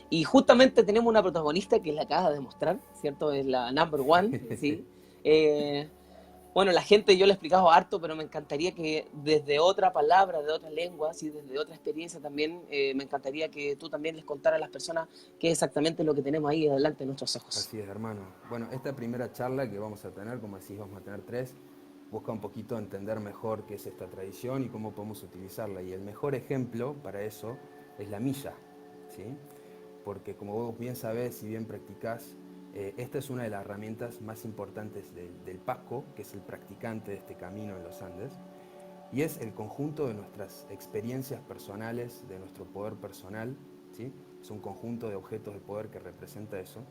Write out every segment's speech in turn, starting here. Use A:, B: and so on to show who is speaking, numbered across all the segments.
A: Y justamente tenemos una protagonista que la acaba de mostrar, ¿cierto? Es la number one, ¿sí? Eh, bueno, la gente yo le he explicado harto, pero me encantaría que desde otra palabra, de otra lengua, ¿sí? Desde otra experiencia también, me encantaría que tú también les contaras a las personas qué es exactamente lo que tenemos ahí adelante de nuestros ojos.
B: Así es, hermano. Bueno, esta primera charla que vamos a tener, como decís, vamos a tener tres, busca un poquito entender mejor qué es esta tradición y cómo podemos utilizarla. Y el mejor ejemplo para eso es la milla, ¿sí? Porque como vos bien sabés y bien practicás, esta es una de las herramientas más importantes del Paco, que es el practicante de este camino en los Andes, y es el conjunto de nuestras experiencias personales, de nuestro poder personal, ¿sí? Es un conjunto de objetos de poder que representa eso.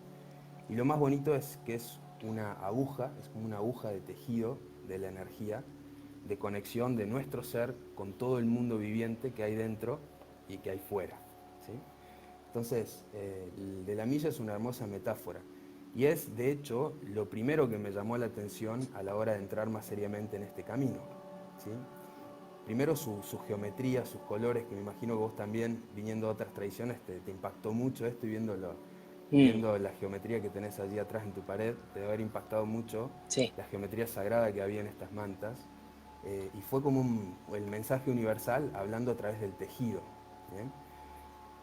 B: Y lo más bonito es que es una aguja, es como una aguja de tejido de la energía, de conexión de nuestro ser con todo el mundo viviente que hay dentro y que hay fuera, ¿sí? Entonces, de la milla es una hermosa metáfora. Y es, de hecho, lo primero que me llamó la atención a la hora de entrar más seriamente en este camino, ¿sí? Primero su geometría, sus colores, que me imagino que vos también, viniendo de otras tradiciones, te impactó mucho esto y
A: Mm,
B: viendo la geometría que tenés allí atrás en tu pared, te debe haber impactado mucho
A: sí.
B: la geometría sagrada que había en estas mantas. Y fue como el mensaje universal hablando a través del tejido. ¿Bien?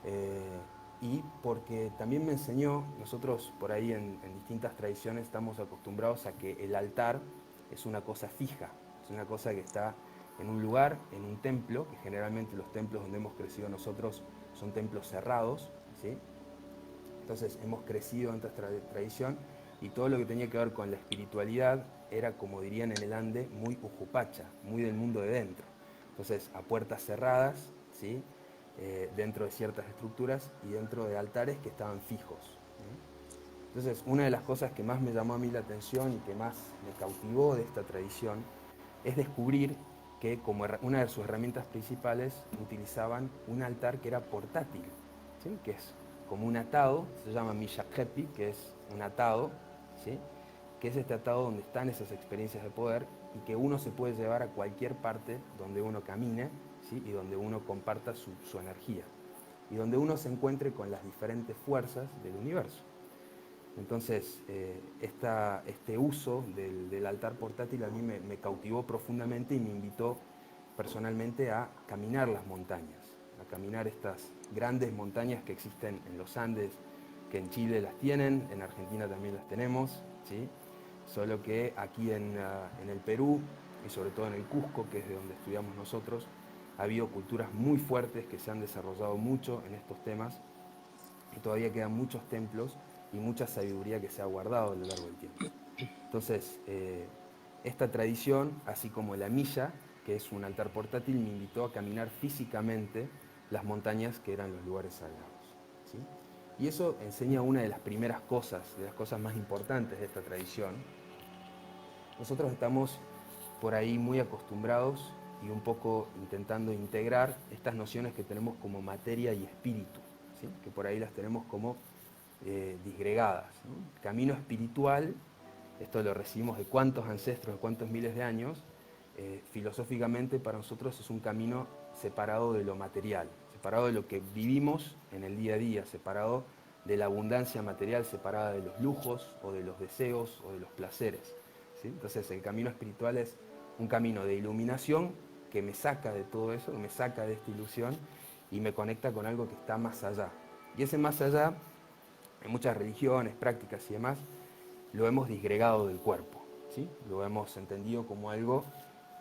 B: Eh, y porque también me enseñó, nosotros por ahí en distintas tradiciones estamos acostumbrados a que el altar es una cosa fija, es una cosa que está en un lugar, en un templo, que generalmente los templos donde hemos crecido nosotros son templos cerrados, ¿sí? Entonces hemos crecido en esta tradición y todo lo que tenía que ver con la espiritualidad era, como dirían en el Ande, muy ujupacha, muy del mundo de dentro. Entonces, a puertas cerradas, ¿sí? Dentro de ciertas estructuras y dentro de altares que estaban fijos. Entonces, una de las cosas que más me llamó a mí la atención y que más me cautivó de esta tradición es descubrir que como una de sus herramientas principales utilizaban un altar que era portátil, ¿sí? Que es como un atado, se llama Miyakrepi, que es un atado, ¿sí? Que es este atado donde están esas experiencias de poder y que uno se puede llevar a cualquier parte donde uno camine, ¿sí? Y donde uno comparta su energía y donde uno se encuentre con las diferentes fuerzas del universo. Entonces, este uso del altar portátil a mí me cautivó profundamente y me invitó personalmente a caminar las montañas, a caminar estas grandes montañas que existen en los Andes, que en Chile las tienen, en Argentina también las tenemos, ¿sí? Solo que aquí en el Perú y sobre todo en el Cusco, que es de donde estudiamos nosotros, ha habido culturas muy fuertes que se han desarrollado mucho en estos temas y todavía quedan muchos templos y mucha sabiduría que se ha guardado a lo largo del tiempo. Entonces, esta tradición, así como la milla, que es un altar portátil, me invitó a caminar físicamente las montañas que eran los lugares sagrados, ¿sí? Y eso enseña una de las primeras cosas, de las cosas más importantes de esta tradición. Nosotros estamos por ahí muy acostumbrados y un poco intentando integrar estas nociones que tenemos como materia y espíritu, ¿sí? Que por ahí las tenemos como disgregadas, ¿no? Camino espiritual, esto lo recibimos de cuántos ancestros, de cuántos miles de años, filosóficamente para nosotros es un camino separado de lo material, separado de lo que vivimos en el día a día, separado de la abundancia material, separada de los lujos o de los deseos o de los placeres, ¿sí? Entonces el camino espiritual es un camino de iluminación que me saca de todo eso, que me saca de esta ilusión y me conecta con algo que está más allá. Y ese más allá, en muchas religiones, prácticas y demás, lo hemos disgregado del cuerpo, ¿sí? Lo hemos entendido como algo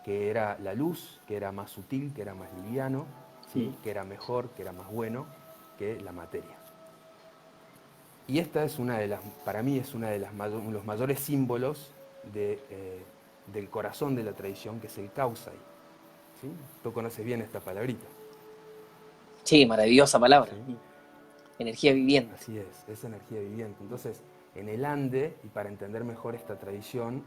B: que era la luz, que era más sutil, que era más liviano, ¿sí?
A: Mm.
B: Que era mejor, que era más bueno que la materia. Y esta es una de las, para mí es una de los mayores símbolos del corazón de la tradición, que es el Kausai, ¿sí? Tú conoces bien esta palabrita,
A: Sí, maravillosa palabra.
B: ¿sí?
A: Mm. Energía viviente.
B: Así es energía viviente. Entonces, en el Ande, y para entender mejor esta tradición,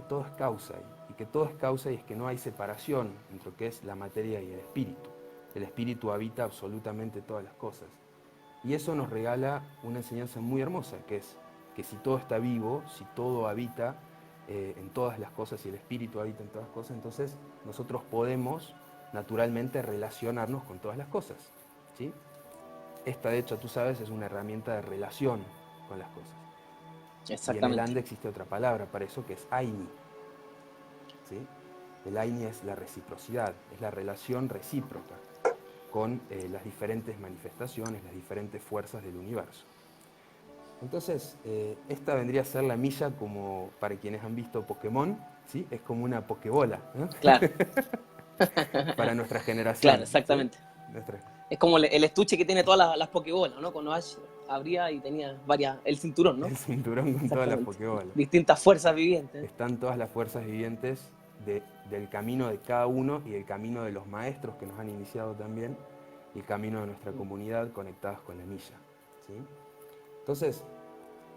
B: todo es causa, y que todo es causa y es que no hay separación entre lo que es la materia y el espíritu. El espíritu habita absolutamente todas las cosas. Y eso nos regala una enseñanza muy hermosa, que es que si todo está vivo, si todo habita en todas las cosas y el espíritu habita en todas las cosas, entonces nosotros podemos naturalmente relacionarnos con todas las cosas, ¿sí? esta, de hecho, tú sabes, es una herramienta de relación con las cosas. Y en el
A: Exactamente.
B: Ande existe otra palabra para eso, que es Aini. ¿Sí? El Aini es la reciprocidad, es la relación recíproca con las diferentes manifestaciones, las diferentes fuerzas del universo. Entonces, esta vendría a ser la milla como, para quienes han visto Pokémon, ¿sí? Es como una Pokébola, ¿no?
A: Claro,
B: Para nuestra
A: claro,
B: generación, ¿sí?
A: exactamente.
B: Nuestra,
A: Es como el estuche que tiene todas las Pokébolas, ¿no? Cuando Ash abría y tenía varias, el cinturón, ¿no?
B: el cinturón con todas las
A: Exactamente.
B: Pokébolas.
A: Distintas fuerzas vivientes.
B: Están todas las fuerzas vivientes del camino de cada uno y del camino de los maestros que nos han iniciado también, y el camino de nuestra comunidad conectadas con la milla, ¿sí? Entonces,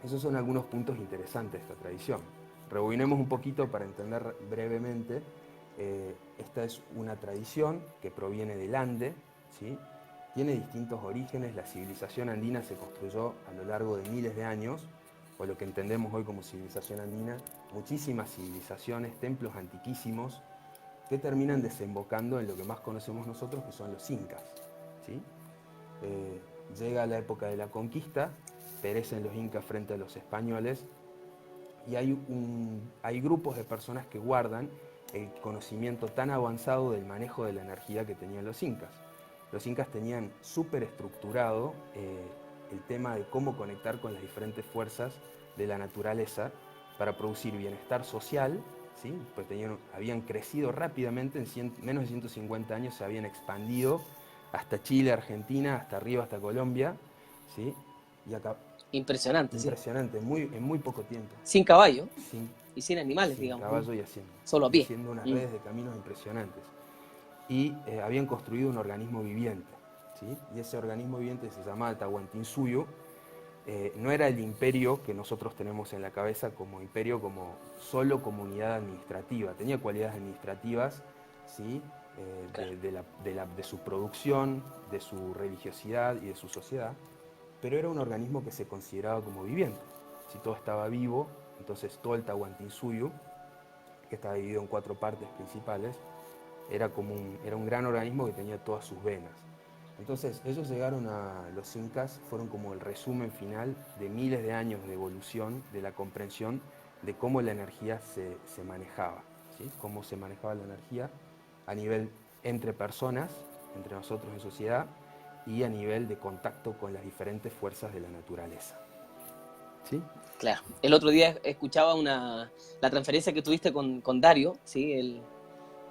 B: esos son algunos puntos interesantes de esta tradición. Rebobinemos un poquito para entender brevemente. Esta es una tradición que proviene del Ande, ¿sí? Tiene distintos orígenes. La civilización andina se construyó a lo largo de miles de años, o lo que entendemos hoy como civilización andina, muchísimas civilizaciones, templos antiquísimos, que terminan desembocando en lo que más conocemos nosotros, que son los incas, ¿sí? Llega la época de la conquista, perecen los incas frente a los españoles, y hay grupos de personas que guardan el conocimiento tan avanzado del manejo de la energía que tenían los incas. Los incas tenían súper estructurado el tema de cómo conectar con las diferentes fuerzas de la naturaleza para producir bienestar social, ¿sí? Pues habían crecido rápidamente, en menos de 150 años se habían expandido hasta Chile, Argentina, hasta arriba, hasta Colombia, ¿sí? Y acá,
A: Impresionante, sí.
B: impresionante, en muy poco tiempo,
A: Sin caballo
B: sin,
A: y sin animales,
B: sin
A: digamos, ¿no?
B: caballo
A: Solo a
B: y
A: pie.
B: haciendo unas
A: Mm.
B: redes de caminos impresionantes. Y habían construido un organismo viviente, ¿sí? Y ese organismo viviente se llamaba Tahuantinsuyo. No era el imperio que nosotros tenemos en la cabeza como imperio, como solo comunidad administrativa. Tenía cualidades administrativas, ¿sí?
A: Claro.
B: De su producción, de su religiosidad y de su sociedad, pero era un organismo que se consideraba como viviente. Si todo estaba vivo, entonces todo el Tahuantinsuyo, que estaba dividido en 4 partes principales, era un gran organismo que tenía todas sus venas. Entonces, ellos llegaron a los incas, fueron como el resumen final de miles de años de evolución, de la comprensión de cómo la energía se manejaba, ¿sí? Cómo se manejaba la energía a nivel entre personas, entre nosotros en sociedad, y a nivel de contacto con las diferentes fuerzas de la naturaleza, ¿sí?
A: Claro. El otro día escuchaba la transferencia que tuviste con Dario, ¿sí?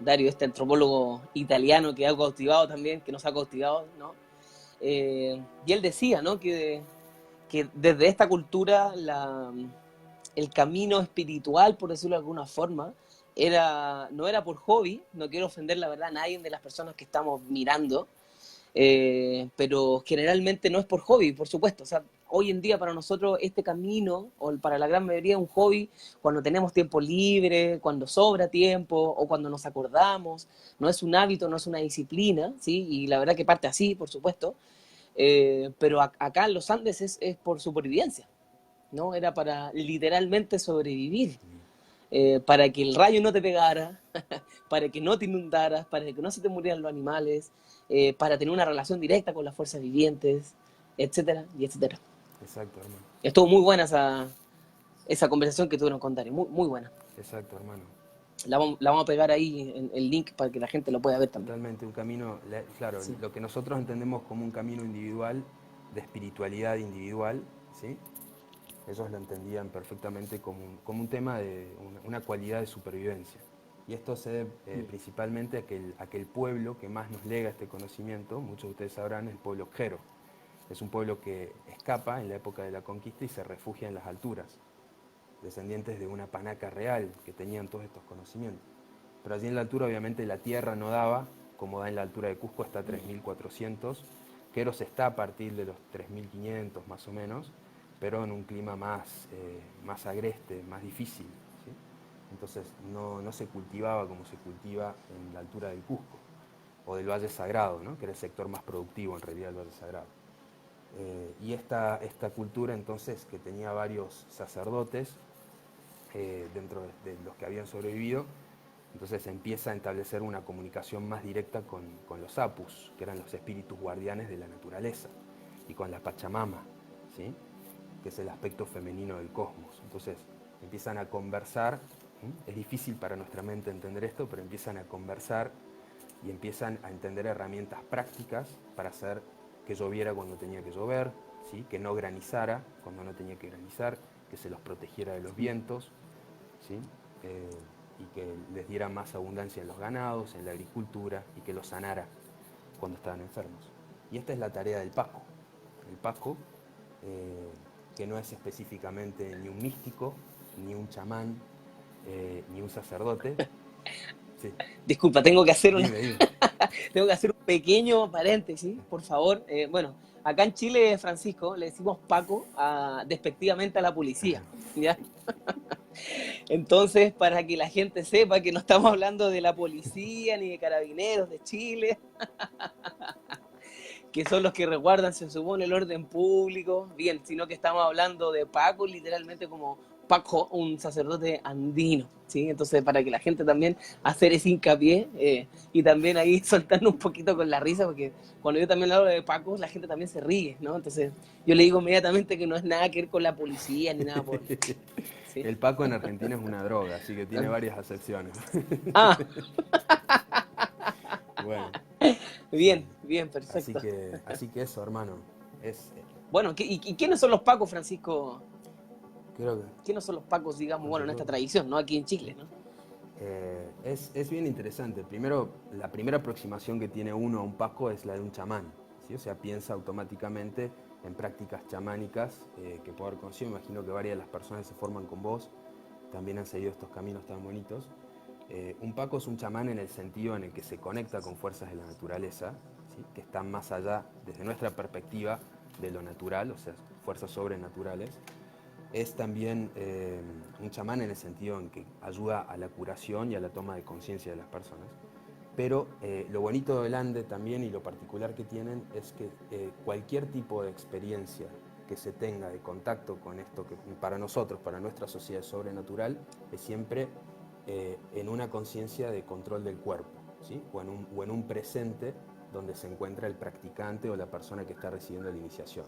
A: Dario, este antropólogo italiano que ha cautivado también, que nos ha cautivado, ¿no? Y él decía, ¿no? Que desde esta cultura el camino espiritual, por decirlo de alguna forma, no era por hobby, no quiero ofender la verdad a nadie de las personas que estamos mirando, pero generalmente no es por hobby, por supuesto. O sea, hoy en día para nosotros este camino, o para la gran mayoría, es un hobby cuando tenemos tiempo libre, cuando sobra tiempo o cuando nos acordamos. No es un hábito, no es una disciplina, ¿sí? Y la verdad que parte así, por supuesto. Pero acá en los Andes es por supervivencia, ¿no? Era para literalmente sobrevivir, para que el rayo no te pegara, para que no te inundaras, para que no se te murieran los animales, para tener una relación directa con las fuerzas vivientes, etcétera, y etcétera.
B: Exacto, hermano.
A: Estuvo muy buena esa conversación que tuvieron con Dani, muy, muy buena.
B: Exacto, hermano.
A: La vamos a pegar ahí en el link para que la gente lo pueda ver también.
B: Totalmente, un camino, claro,
A: Sí.
B: lo que nosotros entendemos como un camino individual, de espiritualidad individual, ¿sí? Ellos lo entendían perfectamente como un tema de una cualidad de supervivencia. Y esto se debe principalmente a que el pueblo que más nos lega este conocimiento, muchos de ustedes sabrán, es el pueblo Jero. Es un pueblo que escapa en la época de la conquista y se refugia en las alturas, descendientes de una panaca real que tenían todos estos conocimientos. Pero allí en la altura obviamente la tierra no daba, como da en la altura de Cusco, está a 3.400. Queros está a partir de los 3.500 más o menos, pero en un clima más agreste, más difícil, ¿sí? Entonces no se cultivaba como se cultiva en la altura del Cusco, o del Valle Sagrado, ¿no? Que era el sector más productivo en realidad del Valle Sagrado. Y esta cultura entonces, que tenía varios sacerdotes dentro de los que habían sobrevivido, entonces empieza a establecer una comunicación más directa con los apus, que eran los espíritus guardianes de la naturaleza. y con la Pachamama, ¿sí? Que es el aspecto femenino del cosmos. Entonces empiezan a conversar, es difícil para nuestra mente entender esto, pero empiezan a conversar y empiezan a entender herramientas prácticas para hacer que lloviera cuando tenía que llover, ¿sí? Que no granizara cuando no tenía que granizar, que se los protegiera de los vientos, ¿sí? Y que les diera más abundancia en los ganados, en la agricultura, y que los sanara cuando estaban enfermos. Y esta es la tarea del Paco. El Paco, que no es específicamente ni un místico, ni un chamán, ni un sacerdote. Sí.
A: Disculpa, tengo que hacer
B: Dime, dime.
A: tengo que hacer un pequeño paréntesis, por favor. Bueno, acá en Chile, Francisco, le decimos Paco despectivamente a la policía, ¿ya? Entonces, para que la gente sepa que no estamos hablando de la policía ni de carabineros de Chile, que son los que resguardan, se supone, el orden público, bien, sino que estamos hablando de Paco, literalmente como Paco, un sacerdote andino, ¿sí? Entonces, para que la gente también hacer ese hincapié y también ahí soltando un poquito con la risa, porque cuando yo también hablo de Paco, la gente también se ríe, ¿no? Entonces, yo le digo inmediatamente que no es nada que ver con la policía ni nada por... ¿sí?
B: El Paco en Argentina es una droga, así que tiene varias acepciones.
A: Ah,
B: Bueno, sí.
A: bien, bien, perfecto.
B: Así que eso, hermano. Es,
A: Bueno, ¿y quiénes son los Pacos, Francisco?
B: creo que,
A: ¿Quiénes son los Pacos, digamos,
B: no
A: bueno,
B: sé,
A: en esta tradición, ¿no? Aquí en Chile, ¿no?
B: es bien interesante. Primero, la primera aproximación que tiene uno a un Paco es la de un chamán, ¿sí? O sea, piensa automáticamente en prácticas chamánicas que puedo haber conocido. Imagino que varias de las personas que se forman con vos también han seguido estos caminos tan bonitos. Un Paco es un chamán en el sentido en el que se conecta con fuerzas de la naturaleza, ¿sí? Que están más allá, desde nuestra perspectiva, de lo natural, o sea, fuerzas sobrenaturales. Es también un chamán en el sentido en que ayuda a la curación y a la toma de conciencia de las personas. Pero lo bonito del Ande también y lo particular que tienen es que cualquier tipo de experiencia que se tenga de contacto con esto que para nosotros, para nuestra sociedad es sobrenatural, es siempre en una conciencia de control del cuerpo, ¿sí? O en un presente donde se encuentra el practicante o la persona que está recibiendo la iniciación,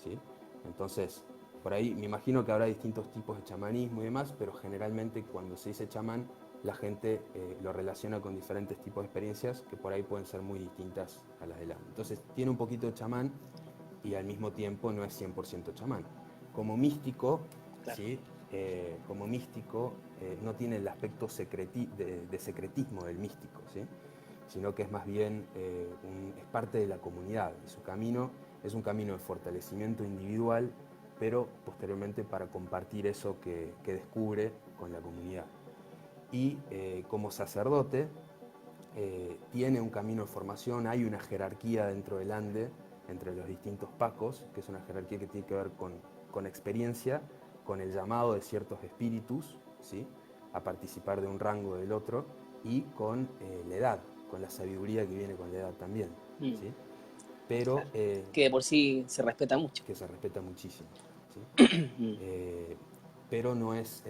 B: ¿sí? Entonces, por ahí me imagino que habrá distintos tipos de chamanismo y demás, pero generalmente cuando se dice chamán, la gente lo relaciona con diferentes tipos de experiencias que por ahí pueden ser muy distintas a las del Ande. Entonces, tiene un poquito de chamán y al mismo tiempo no es 100% chamán. Como místico,
A: Claro.
B: ¿sí? Como místico no tiene el aspecto de secretismo del místico, ¿sí? Sino que es más bien es parte de la comunidad. Y su camino es un camino de fortalecimiento individual, pero posteriormente para compartir eso que descubre con la comunidad. Y como sacerdote tiene un camino de formación, hay una jerarquía dentro del Ande entre los distintos Pacos, que es una jerarquía que tiene que ver con experiencia, con el llamado de ciertos espíritus, ¿sí? A participar de un rango del otro, y con la edad, con la sabiduría que viene con la edad también,
A: Mm,
B: ¿sí? Pero
A: claro. Que de por sí se respeta mucho.
B: que se respeta muchísimo, ¿sí?
A: Mm,
B: Eh, pero no es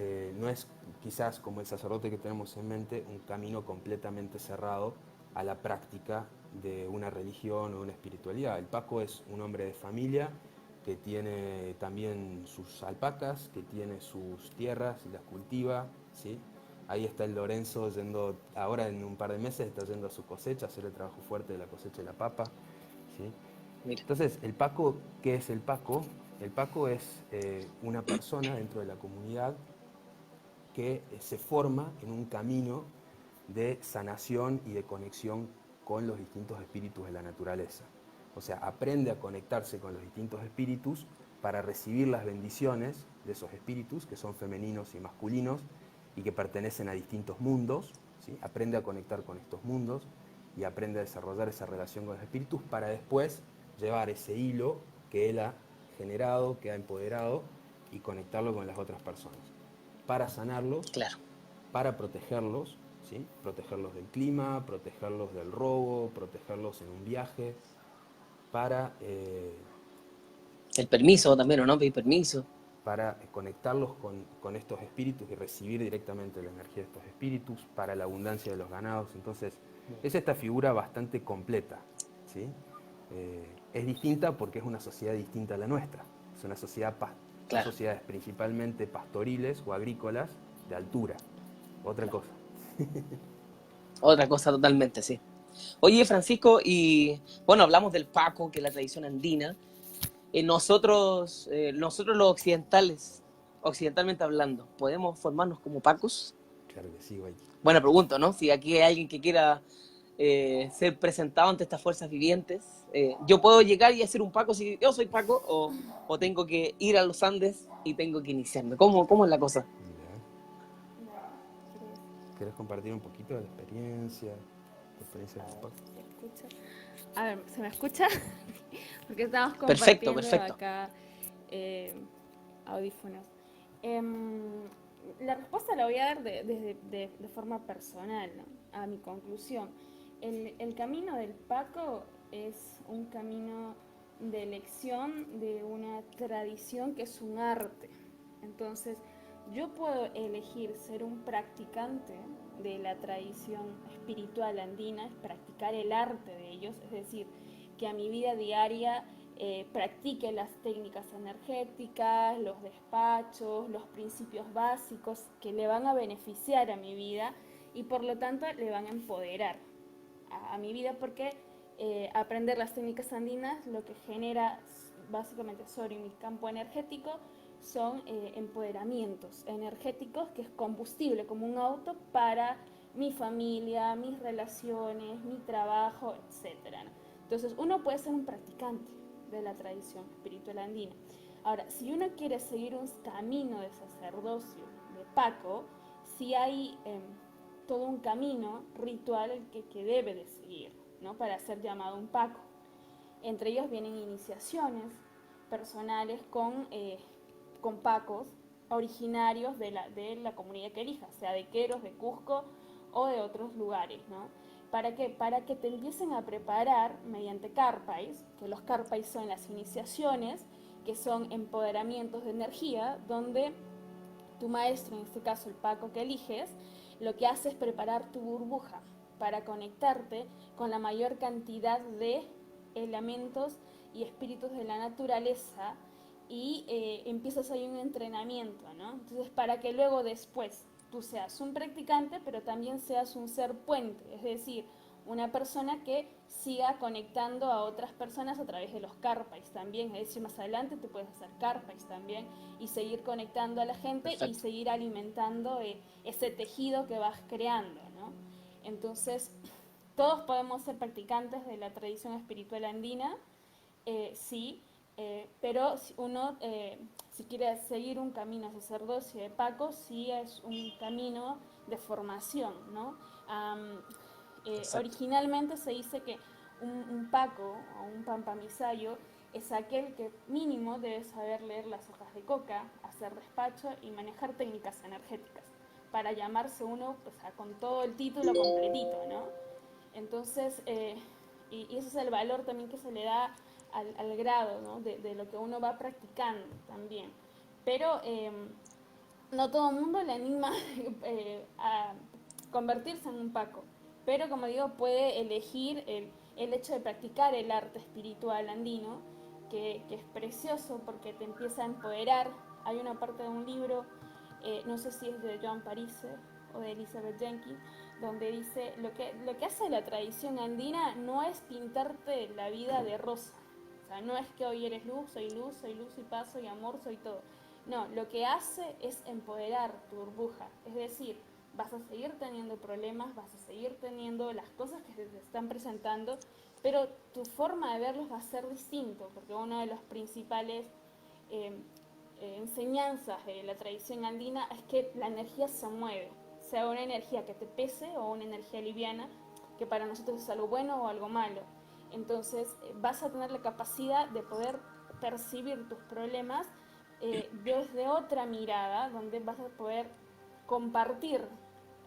B: quizás como el sacerdote que tenemos en mente un camino completamente cerrado a la práctica de una religión o una espiritualidad. El Paco es un hombre de familia que tiene también sus alpacas, que tiene sus tierras y las cultiva, ¿sí? Ahí está el Lorenzo yendo, ahora en un par de meses está yendo a su cosecha, a hacer el trabajo fuerte de la cosecha de la papa, ¿sí?
A: mira.
B: Entonces, el Paco, ¿qué es el Paco? El Paco es una persona dentro de la comunidad que se forma en un camino de sanación y de conexión con los distintos espíritus de la naturaleza. O sea, aprende a conectarse con los distintos espíritus para recibir las bendiciones de esos espíritus, que son femeninos y masculinos, y que pertenecen a distintos mundos, ¿sí? Aprende a conectar con estos mundos y aprende a desarrollar esa relación con los espíritus para después llevar ese hilo que él ha generado, que ha empoderado, y conectarlo con las otras personas para sanarlos,
A: Claro.
B: para protegerlos, ¿sí? Protegerlos del clima, protegerlos del robo, protegerlos en un viaje, para,
A: El permiso también, ¿o no? Pedir permiso.
B: para conectarlos con estos espíritus y recibir directamente la energía de estos espíritus, para la abundancia de los ganados. Entonces, es esta figura bastante completa, ¿sí? es distinta porque es una sociedad distinta a la nuestra. Es una sociedad, son
A: Claro,
B: sociedades principalmente pastoriles o agrícolas de altura. Otra
A: claro.
B: cosa.
A: Otra cosa totalmente, sí. Oye, Francisco, y bueno, hablamos del Paco, que es la tradición andina. Nosotros los occidentales, occidentalmente hablando, ¿podemos formarnos como Pacos?
B: Claro que sí, güey.
A: Buena pregunta, ¿no? Si aquí hay alguien que quiera ser presentado ante estas fuerzas vivientes, yo puedo llegar y hacer un Paco si yo soy Paco, o tengo que ir a los Andes y tengo que iniciarme. ¿Cómo es la cosa?
B: Mira,
C: Dale, ¿quieres?
B: ¿querés compartir un poquito de la experiencia? Tu experiencia
C: A
B: con
C: ver
B: Paco.
C: si se escucha. A ver, ¿se me escucha? Porque estamos
A: Perfecto,
C: compartiendo
A: perfecto.
C: acá eh, audífonos. Em, la respuesta la voy a dar de forma personal, ¿no? A mi conclusión. El camino del Paco es un camino de elección de una tradición que es un arte. Entonces, yo puedo elegir ser un practicante de la tradición espiritual andina, practicar el arte de ellos, es decir, que a mi vida diaria practique las técnicas energéticas, los despachos, los principios básicos que le van a beneficiar a mi vida y por lo tanto le van a empoderar a mi vida porque aprender las técnicas andinas lo que genera básicamente sobre mi campo energético son empoderamientos energéticos que es combustible como un auto para mi familia, mis relaciones, mi trabajo, etcétera, ¿no? Entonces uno puede ser un practicante de la tradición espiritual andina. Ahora, si uno quiere seguir un camino de sacerdocio, de Paco, si hay todo un camino ritual que debe de seguir, ¿no? Para ser llamado un Paco. Entre ellos vienen iniciaciones personales con Pacos originarios de la comunidad que elija, sea de Queros, de Cusco o de otros lugares, ¿no? ¿Para qué? Para que te empiecen a preparar mediante carpais, que los carpais son las iniciaciones, que son empoderamientos de energía, donde tu maestro, en este caso el Paco que eliges, lo que hace es preparar tu burbuja para conectarte con la mayor cantidad de elementos y espíritus de la naturaleza y empiezas ahí un entrenamiento, ¿no? Entonces, para que luego después tú seas un practicante, pero también seas un ser puente, es decir, una persona que siga conectando a otras personas a través de los carpais también, es decir, más adelante tú puedes hacer carpais también y seguir conectando a la gente y
A: Perfecto.
C: seguir alimentando ese tejido que vas creando, ¿no? Entonces, todos podemos ser practicantes de la tradición espiritual andina, sí, pero si uno, si quiere seguir un camino a sacerdocio de Paco, sí es un camino de formación, ¿no?
A: Exacto.
C: Originalmente se dice que un Paco o un pampamisayo es aquel que mínimo debe saber leer las hojas de coca, hacer despacho y manejar técnicas energéticas para llamarse uno pues, con todo el título completito, ¿no? Entonces, y ese es el valor también que se le da al grado, ¿no? De lo que uno va practicando también. Pero no todo el mundo le anima a convertirse en un Paco, pero como digo, puede elegir el hecho de practicar el arte espiritual andino, que es precioso porque te empieza a empoderar. Hay una parte de un libro, no sé si es de Joan Parise o de Elizabeth Jenkins, donde dice, lo que hace la tradición andina no es pintarte la vida de rosa, o sea, no es que hoy eres soy luz y paz, soy amor, soy todo. No, lo que hace es empoderar tu burbuja, es decir, vas a seguir teniendo problemas, vas a seguir teniendo las cosas que se te están presentando, pero tu forma de verlos va a ser distinto, porque uno de los principales eh, enseñanzas de la tradición andina es que la energía se mueve, sea una energía que te pese o una energía liviana, que para nosotros es algo bueno o algo malo. Entonces vas a tener la capacidad de poder percibir tus problemas desde otra mirada, donde vas a poder compartir,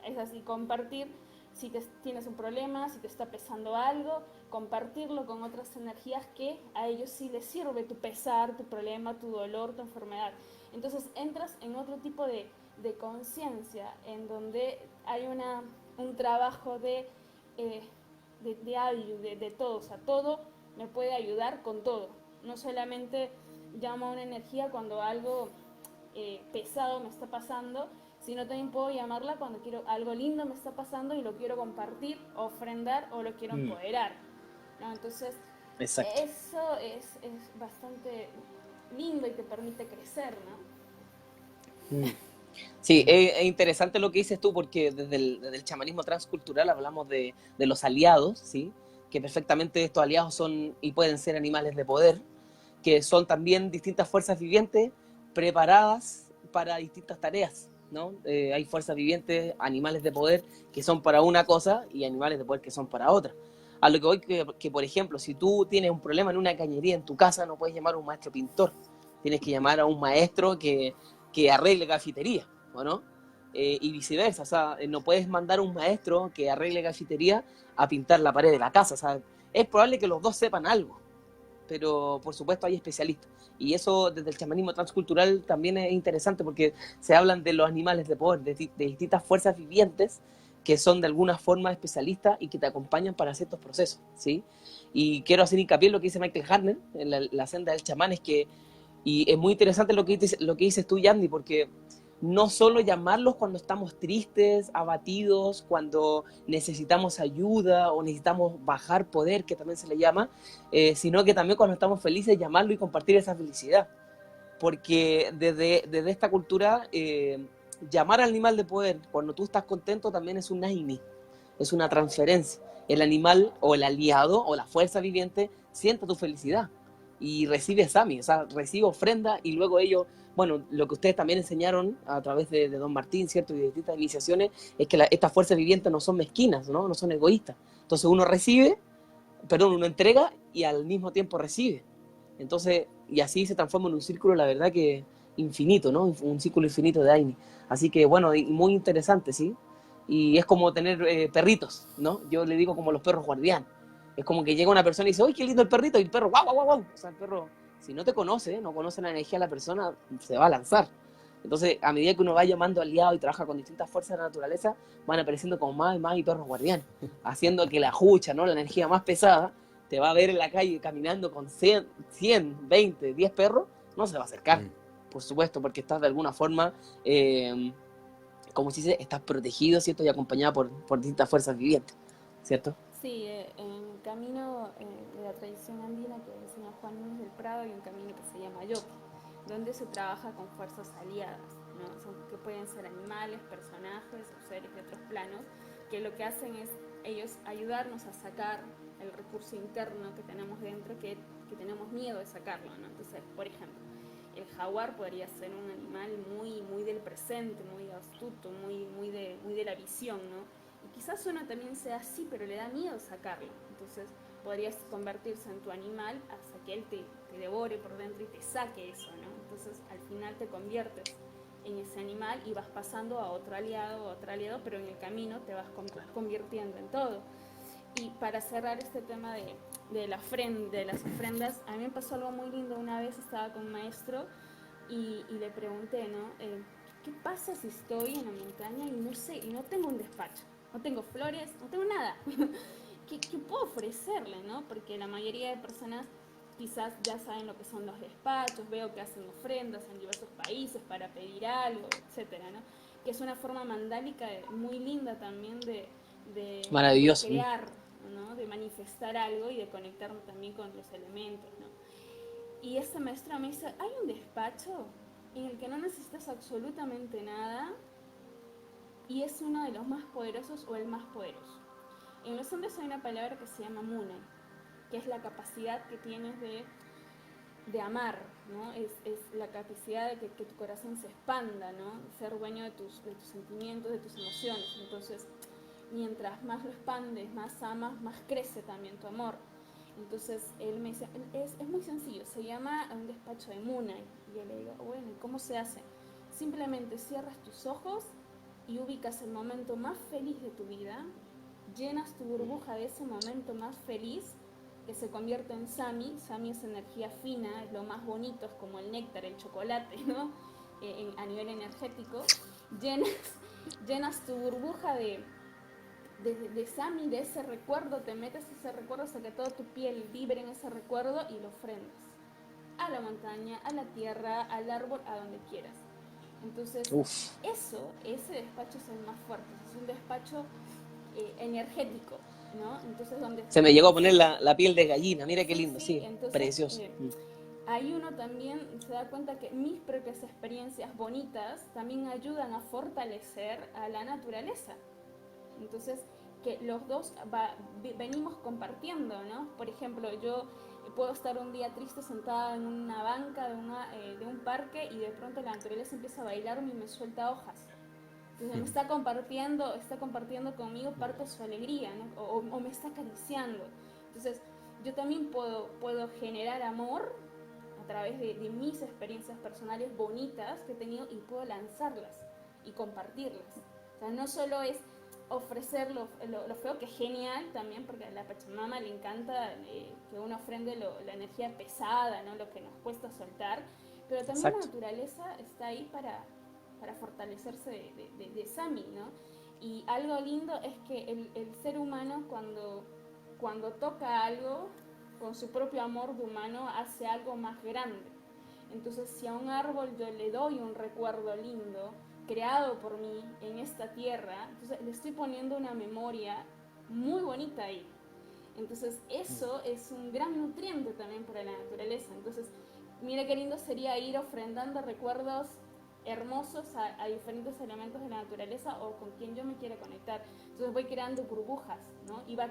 C: es así, compartir si tienes un problema, si te está pesando algo, compartirlo con otras energías que a ellos sí les sirve tu pesar, tu problema, tu dolor, tu enfermedad. Entonces entras en otro tipo de conciencia, en donde hay un trabajo de audio, de todos, a todo me puede ayudar con todo. No solamente llamo a una energía cuando algo pesado me está pasando, sino también puedo llamarla cuando quiero algo lindo me está pasando y lo quiero compartir, ofrendar o lo quiero empoderar, ¿no? Entonces,
A: Exacto.
C: eso es bastante lindo y te permite crecer, ¿no?
A: Sí, es interesante lo que dices tú porque desde el chamanismo transcultural hablamos de los aliados, ¿sí? Que perfectamente estos aliados son y pueden ser animales de poder, que son también distintas fuerzas vivientes preparadas para distintas tareas, ¿no? Hay fuerzas vivientes, animales de poder que son para una cosa y animales de poder que son para otra. A lo que voy que, por ejemplo, si tú tienes un problema en una cañería en tu casa, no puedes llamar a un maestro pintor, tienes que llamar a un maestro que arregle cafetería, ¿o no? Y viceversa, o sea, no puedes mandar a un maestro que arregle cafetería a pintar la pared de la casa, o sea, es probable que los dos sepan algo, pero por supuesto hay especialistas. Y eso desde el chamanismo transcultural también es interesante porque se hablan de los animales de poder, de distintas fuerzas vivientes que son de alguna forma especialistas y que te acompañan para ciertos procesos, ¿sí? Y quiero hacer hincapié en lo que dice Michael Harner en la senda del chamán, es que, y es muy interesante lo que dices tú, Yandy, porque no solo llamarlos cuando estamos tristes, abatidos, cuando necesitamos ayuda o necesitamos bajar poder, que también se le llama, sino que también cuando estamos felices, llamarlo y compartir esa felicidad. Porque desde esta cultura, llamar al animal de poder cuando tú estás contento también es un naimi, es una transferencia. El animal o el aliado o la fuerza viviente siente tu felicidad y recibe sami, o sea, recibe ofrenda y luego ellos, bueno, lo que ustedes también enseñaron a través de Don Martín, ¿cierto? Y de distintas iniciaciones, es que estas fuerzas vivientes no son mezquinas, ¿no? No son egoístas. Entonces uno recibe, perdón, uno entrega y al mismo tiempo recibe. Entonces, y así se transforma en un círculo, la verdad que infinito, ¿no? Un círculo infinito de Aini. Así que, bueno, muy interesante, ¿sí? Y es como tener perritos, ¿no? Yo le digo como los perros guardián. Es como que llega una persona y dice, ¡uy, qué lindo el perrito! Y el perro, ¡guau, guau, guau, guau! O sea, el perro, si no te conoce, no conoce la energía de la persona, se va a lanzar. Entonces, a medida que uno va llamando aliados y trabaja con distintas fuerzas de la naturaleza, van apareciendo como más y más y perros guardián, haciendo que la jucha, ¿no? La energía más pesada, te va a ver en la calle caminando con 100 20, 10 perros, no se va a acercar, por supuesto, porque estás de alguna forma, como se dice, estás protegido, ¿cierto? Y acompañado por distintas fuerzas vivientes, ¿cierto?
C: Sí, en el camino de la tradición andina que enseña Juan Núñez del Prado hay un camino que se llama Yoki, donde se trabaja con fuerzas aliadas, ¿no? Que pueden ser animales, personajes o seres de otros planos, que lo que hacen es ellos ayudarnos a sacar el recurso interno que tenemos dentro, que tenemos miedo de sacarlo, ¿no? Entonces, por ejemplo, el jaguar podría ser un animal muy del presente, muy astuto, muy de la visión, ¿no? Y quizás uno también sea así, pero le da miedo sacarlo. Entonces podrías convertirse en tu animal hasta que él te devore por dentro y te saque eso, ¿no? Entonces al final te conviertes en ese animal y vas pasando a otro aliado, pero en el camino te vas convirtiendo en todo. Y para cerrar este tema de las ofrendas, a mí me pasó algo muy lindo. Una vez estaba con un maestro y le pregunté, ¿no? ¿Qué pasa si estoy en la montaña y no sé, y no tengo un despacho? No tengo flores, no tengo nada. ¿Qué puedo ofrecerle, no? Porque la mayoría de personas quizás ya saben lo que son los despachos, veo que hacen ofrendas en diversos países para pedir algo, etcétera, ¿no? Que es una forma mandálica muy linda también de
A: Maravilloso.
C: crear, ¿no? De manifestar algo y de conectarme también con los elementos, ¿no? Y esta maestra me dice, hay un despacho en el que no necesitas absolutamente nada y es uno de los más poderosos o el más poderoso. En los hombres hay una palabra que se llama Mune, que es la capacidad que tienes de amar, ¿no? Es la capacidad de que tu corazón se expanda, ¿no? Ser dueño de tus sentimientos, de tus emociones. Entonces, mientras más lo expandes, más amas, más crece también tu amor. Entonces él me dice, es muy sencillo, se llama un despacho de Munay. Y yo le digo, bueno, ¿y cómo se hace? Simplemente cierras tus ojos y ubicas el momento más feliz de tu vida, llenas tu burbuja de ese momento más feliz, que se convierte en Sami. Sami es energía fina, es lo más bonito, es como el néctar, el chocolate, ¿no? A nivel energético. Llenas tu burbuja de de Sami, de ese recuerdo, te metes ese recuerdo hasta que toda tu piel vibre en ese recuerdo y lo ofrendas. A la montaña, a la tierra, al árbol, a donde quieras. Entonces,
A: Uf,
C: ese despacho es el más fuerte, es un despacho energético, ¿no? Entonces, donde
A: se me llegó a poner la piel de gallina, mira qué
C: sí,
A: lindo,
C: sí,
A: sí,
C: entonces
A: precioso.
C: ahí uno también se da cuenta que mis propias experiencias bonitas también ayudan a fortalecer a la naturaleza. Entonces, que los dos venimos compartiendo, ¿no? Por ejemplo, yo puedo estar un día triste sentada en una banca de un parque y de pronto la naturaleza empieza a bailarme y me suelta hojas. Entonces me está compartiendo conmigo parte de su alegría, ¿no? O me está acariciando. Entonces yo también puedo generar amor a través de mis experiencias personales bonitas que he tenido y puedo lanzarlas y compartirlas. O sea, no solo es ofrecer lo feo, que es genial también, porque a la Pachamama le encanta que uno ofrende la energía pesada, ¿no? Lo que nos cuesta soltar, pero también la
A: Exacto.
C: naturaleza está ahí para fortalecerse de Sami, ¿no? Y algo lindo es que el ser humano cuando toca algo, con su propio amor de humano, hace algo más grande. Entonces, si a un árbol yo le doy un recuerdo lindo, creado por mí en esta tierra, entonces le estoy poniendo una memoria muy bonita ahí. Entonces, eso es un gran nutriente también para la naturaleza. Entonces, mira qué lindo sería ir ofrendando recuerdos hermosos a diferentes elementos de la naturaleza o con quien yo me quiera conectar. Entonces voy creando burbujas, ¿no? Y va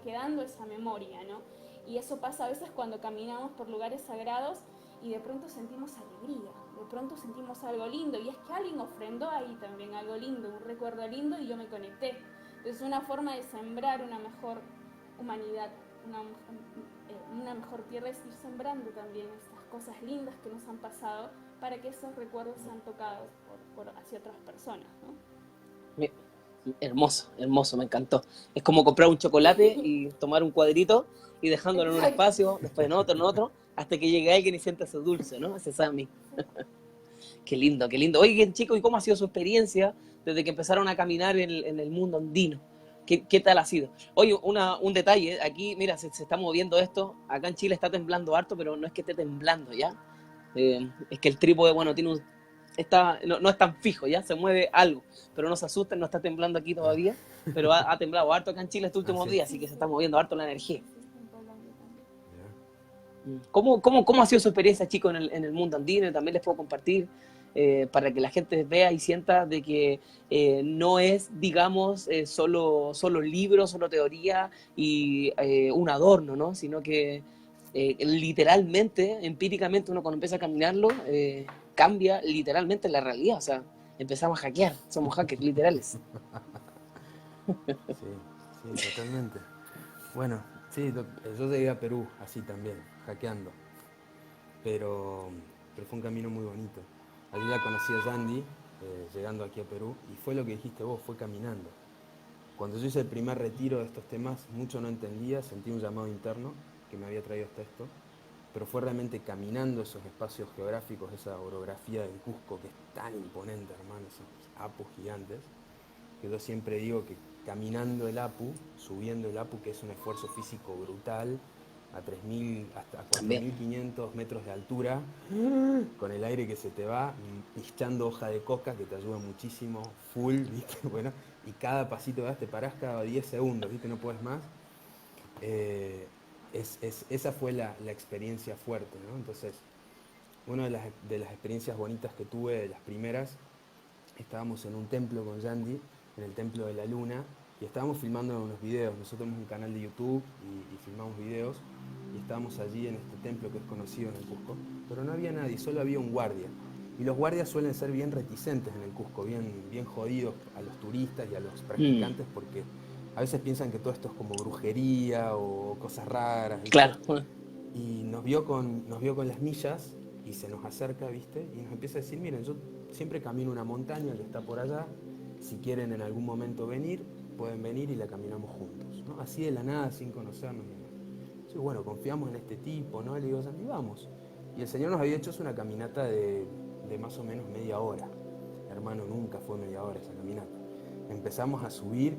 C: quedando esa memoria, ¿no? Y eso pasa a veces cuando caminamos por lugares sagrados y de pronto sentimos alegría, de pronto sentimos algo lindo, y es que alguien ofrendó ahí también algo lindo, un recuerdo lindo, y yo me conecté. Entonces, una forma de sembrar una mejor humanidad, una mejor tierra, es ir sembrando también estas cosas lindas que nos han pasado para que esos recuerdos sean tocados hacia otras personas, ¿no?
A: Mi- Hermoso, hermoso, me encantó. Es como comprar un chocolate y tomar un cuadrito y dejándolo en un
C: Exacto.
A: espacio, después en otro, hasta que llegue alguien y sienta ese dulce, ¿no? Ese Sami. Qué lindo, qué lindo. Oigan, chicos, ¿y cómo ha sido su experiencia desde que empezaron a caminar en el mundo andino? ¿Qué tal ha sido? Oye, un detalle, aquí, mira, se está moviendo esto. Acá en Chile está temblando harto, pero no es que esté temblando, ¿ya? Es que el trípode, bueno, no es tan fijo, ¿ya? Se mueve algo, pero no se asusten, no está temblando aquí
B: Ah,
A: todavía, pero ha temblado harto acá en Chile estos
B: ah,
A: últimos
B: sí,
A: días, así
C: Sí,
A: que se
C: sí,
A: está moviendo harto la energía.
C: sí, sí, está en Colombia también.
B: mirá.
A: ¿Cómo ha sido su experiencia, chicos, en el mundo andino? También les puedo compartir para que la gente vea y sienta de que no es, digamos, solo libros, solo teoría y un adorno, ¿no? Sino que literalmente, empíricamente, uno cuando empieza a caminarlo, cambia literalmente la realidad. O sea, empezamos a hackear, somos hackers literales.
B: Sí, sí, totalmente. Bueno, sí, yo llegué a Perú así también, hackeando, pero, pero fue un camino muy bonito. Allí la conocí a Yandy, llegando aquí a Perú, y fue lo que dijiste vos, fue caminando. Cuando yo hice el primer retiro de estos temas, mucho no entendía, sentí un llamado interno que me había traído hasta esto, pero fue realmente caminando esos espacios geográficos, esa orografía del Cusco, que es tan imponente, hermano, esos apus gigantes, que yo siempre digo que caminando el Apu, subiendo el Apu, que es un esfuerzo físico brutal, a 3.000 hasta
A: También.
B: 4.500 metros de altura, con el aire que se te va, pichando hoja de coca que te ayuda muchísimo, full, ¿viste? Bueno, y cada pasito que das te parás cada 10 segundos, ¿viste? No puedes más. Eh, esa fue la experiencia fuerte, ¿no? Entonces, una de las experiencias bonitas que tuve, de las primeras, estábamos en un templo con Yandy, en el Templo de la Luna, y estábamos filmando unos videos. Nosotros tenemos un canal de YouTube y filmamos videos, y estábamos allí en este templo que es conocido en el Cusco, pero no había nadie, solo había un guardia. Y los guardias suelen ser bien reticentes en el Cusco, bien jodidos a los turistas y a los
A: Mm,
B: practicantes, porque a veces piensan que todo esto es como brujería o cosas raras, ¿viste?
A: claro.
B: Y nos vio con las millas y se nos acerca, ¿viste? Y nos empieza a decir, miren, yo siempre camino una montaña que está por allá, si quieren en algún momento venir, pueden venir y la caminamos juntos, ¿no? Así de la nada, sin conocernos ni nada. Yo, bueno, confiamos en este tipo, ¿no? Le digo, Santi, vamos. Y el Señor nos había hecho una caminata de más o menos media hora. Hermano, nunca fue media hora esa caminata. Empezamos a subir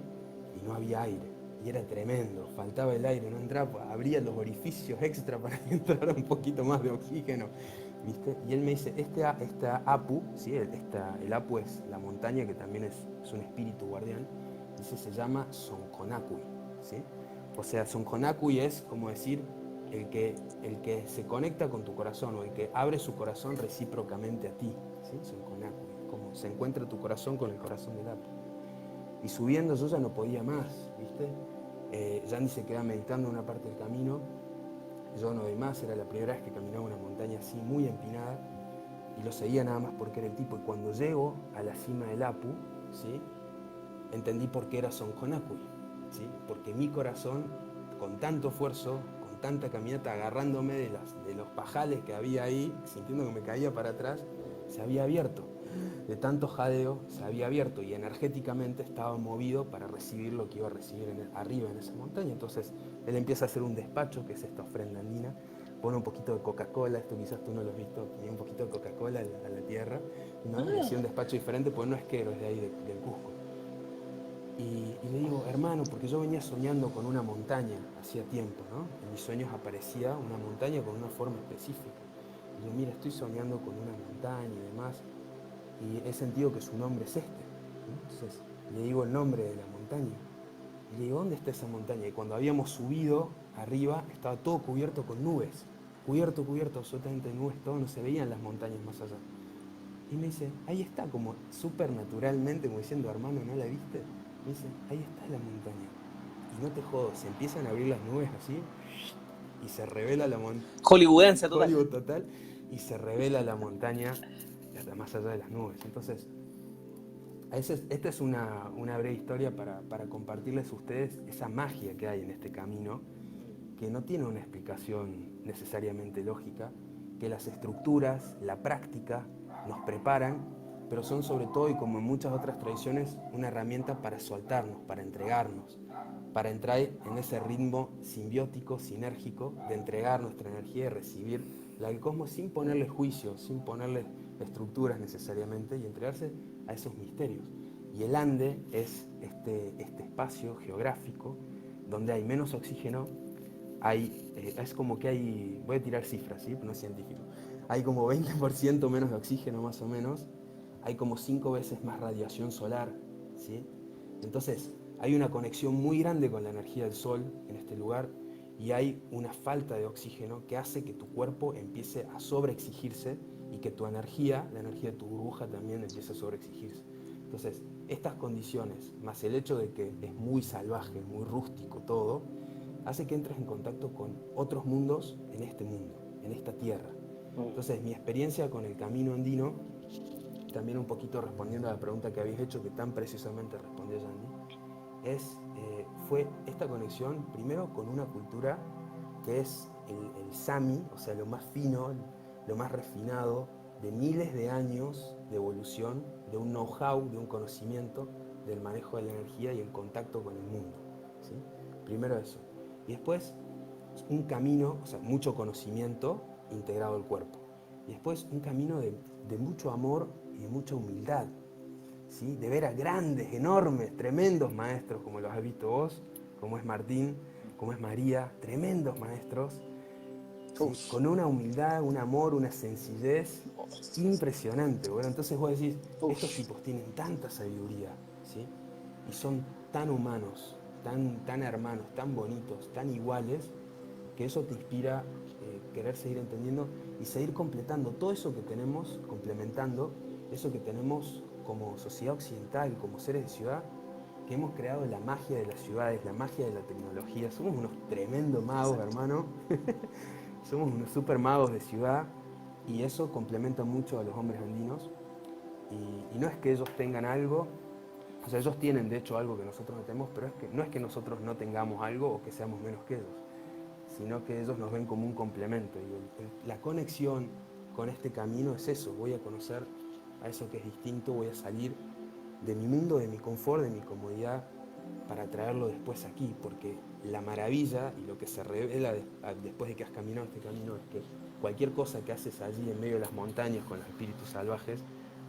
B: y no había aire. Y era tremendo, faltaba el aire, no entraba, abría los orificios extra para que entrara un poquito más de oxígeno, ¿viste? Y él me dice, esta Apu, ¿sí? El Apu es la montaña que también es un espíritu guardián, dice, se llama Sonconacui, ¿sí? O sea, Sonconacui es como decir el que se conecta con tu corazón o el que abre su corazón recíprocamente a ti, ¿sí? Sonconacui, como se encuentra tu corazón con el corazón del Apu. Y subiendo yo ya no podía más, ¿viste? Yandy se queda meditando en una parte del camino, yo no doy más, era la primera vez que caminaba una montaña así, muy empinada, y lo seguía nada más porque era el tipo. Y cuando llego a la cima del Apu, ¿sí? Entendí por qué era Sonconacui, ¿sí? Porque mi corazón, con tanto esfuerzo, con tanta caminata, agarrándome de los pajales que había ahí, sintiendo que me caía para atrás, se había abierto. De tanto jadeo se había abierto y energéticamente estaba movido para recibir lo que iba a recibir arriba en esa montaña. Entonces él empieza a hacer un despacho, que es esta ofrenda andina, pone un poquito de Coca-Cola, esto quizás tú no lo has visto, ponía un poquito de Coca-Cola a la tierra, ¿no? Y hacía un despacho diferente, pues no es Quero, es de ahí, del Cusco. Y le digo, hermano, porque yo venía soñando con una montaña hacía tiempo, ¿no? En mis sueños aparecía una montaña con una forma específica. Y yo, mira, estoy soñando con una montaña y demás, y he sentido que su nombre es este, ¿no? Entonces le digo el nombre de la montaña. Y le digo, ¿dónde está esa montaña? Y cuando habíamos subido arriba, estaba todo cubierto con nubes. Cubierto, absolutamente nubes, todo, no se veían las montañas más allá. Y me dice, ahí está, como súper naturalmente, como diciendo, hermano, ¿no la viste? Me dice, ahí está la montaña. Y no te jodo, se empiezan a abrir las nubes así, y se revela la montaña.
A: Hollywoodense total.
B: Hollywood total, y se revela la montaña hasta más allá de las nubes. Entonces, esta es una breve historia para compartirles a ustedes esa magia que hay en este camino, que no tiene una explicación necesariamente lógica, que las estructuras, la práctica, nos preparan, pero son sobre todo, y como en muchas otras tradiciones, una herramienta para soltarnos, para entregarnos, para entrar en ese ritmo simbiótico, sinérgico, de entregar nuestra energía y recibir la del cosmos sin ponerle juicio, sin ponerle estructuras necesariamente, y entregarse a esos misterios. Y el Ande es este espacio geográfico donde hay menos oxígeno, es como que hay, voy a tirar cifras, ¿sí? No es científico, hay como 20% menos de oxígeno más o menos, hay como 5 veces más radiación solar, ¿sí? Entonces hay una conexión muy grande con la energía del sol en este lugar, y hay una falta de oxígeno que hace que tu cuerpo empiece a sobreexigirse y que tu energía, la energía de tu burbuja también empiece a sobreexigirse. Entonces, estas condiciones, más el hecho de que es muy salvaje, muy rústico todo, hace que entres en contacto con otros mundos en este mundo, en esta tierra. Entonces, mi experiencia con el camino andino, también un poquito respondiendo a la pregunta que habéis hecho, que tan precisamente respondió Yandy, fue esta conexión primero con una cultura que es el Sami, o sea, lo más fino, lo más refinado, de miles de años de evolución, de un know-how, de un conocimiento del manejo de la energía y el contacto con el mundo, ¿sí? Primero eso. Y después un camino, o sea, mucho conocimiento integrado al cuerpo. Y después un camino de mucho amor y de mucha humildad, ¿sí? De ver a grandes, enormes, tremendos maestros, como los has visto vos, como es Martín, como es María, tremendos maestros, ¿sí? Con una humildad, un amor, una sencillez impresionante. Bueno, entonces vos decís, estos tipos tienen tanta sabiduría, ¿sí? Y son tan humanos, tan hermanos, tan bonitos, tan iguales, que eso te inspira querer seguir entendiendo y seguir completando todo eso que tenemos, complementando eso que tenemos como sociedad occidental, como seres de ciudad, que hemos creado la magia de las ciudades, la magia de la tecnología. Somos unos tremendos magos, hermano. Somos unos super magos de ciudad, y eso complementa mucho a los hombres andinos. Y no es que ellos tengan algo, o sea, ellos tienen de hecho algo que nosotros no tenemos, pero no es que nosotros no tengamos algo o que seamos menos que ellos, sino que ellos nos ven como un complemento. Y la conexión con este camino es eso, voy a conocer a eso que es distinto, voy a salir de mi mundo, de mi confort, de mi comodidad, para traerlo después aquí, porque la maravilla y lo que se revela después de que has caminado este camino es que cualquier cosa que haces allí en medio de las montañas con los espíritus salvajes,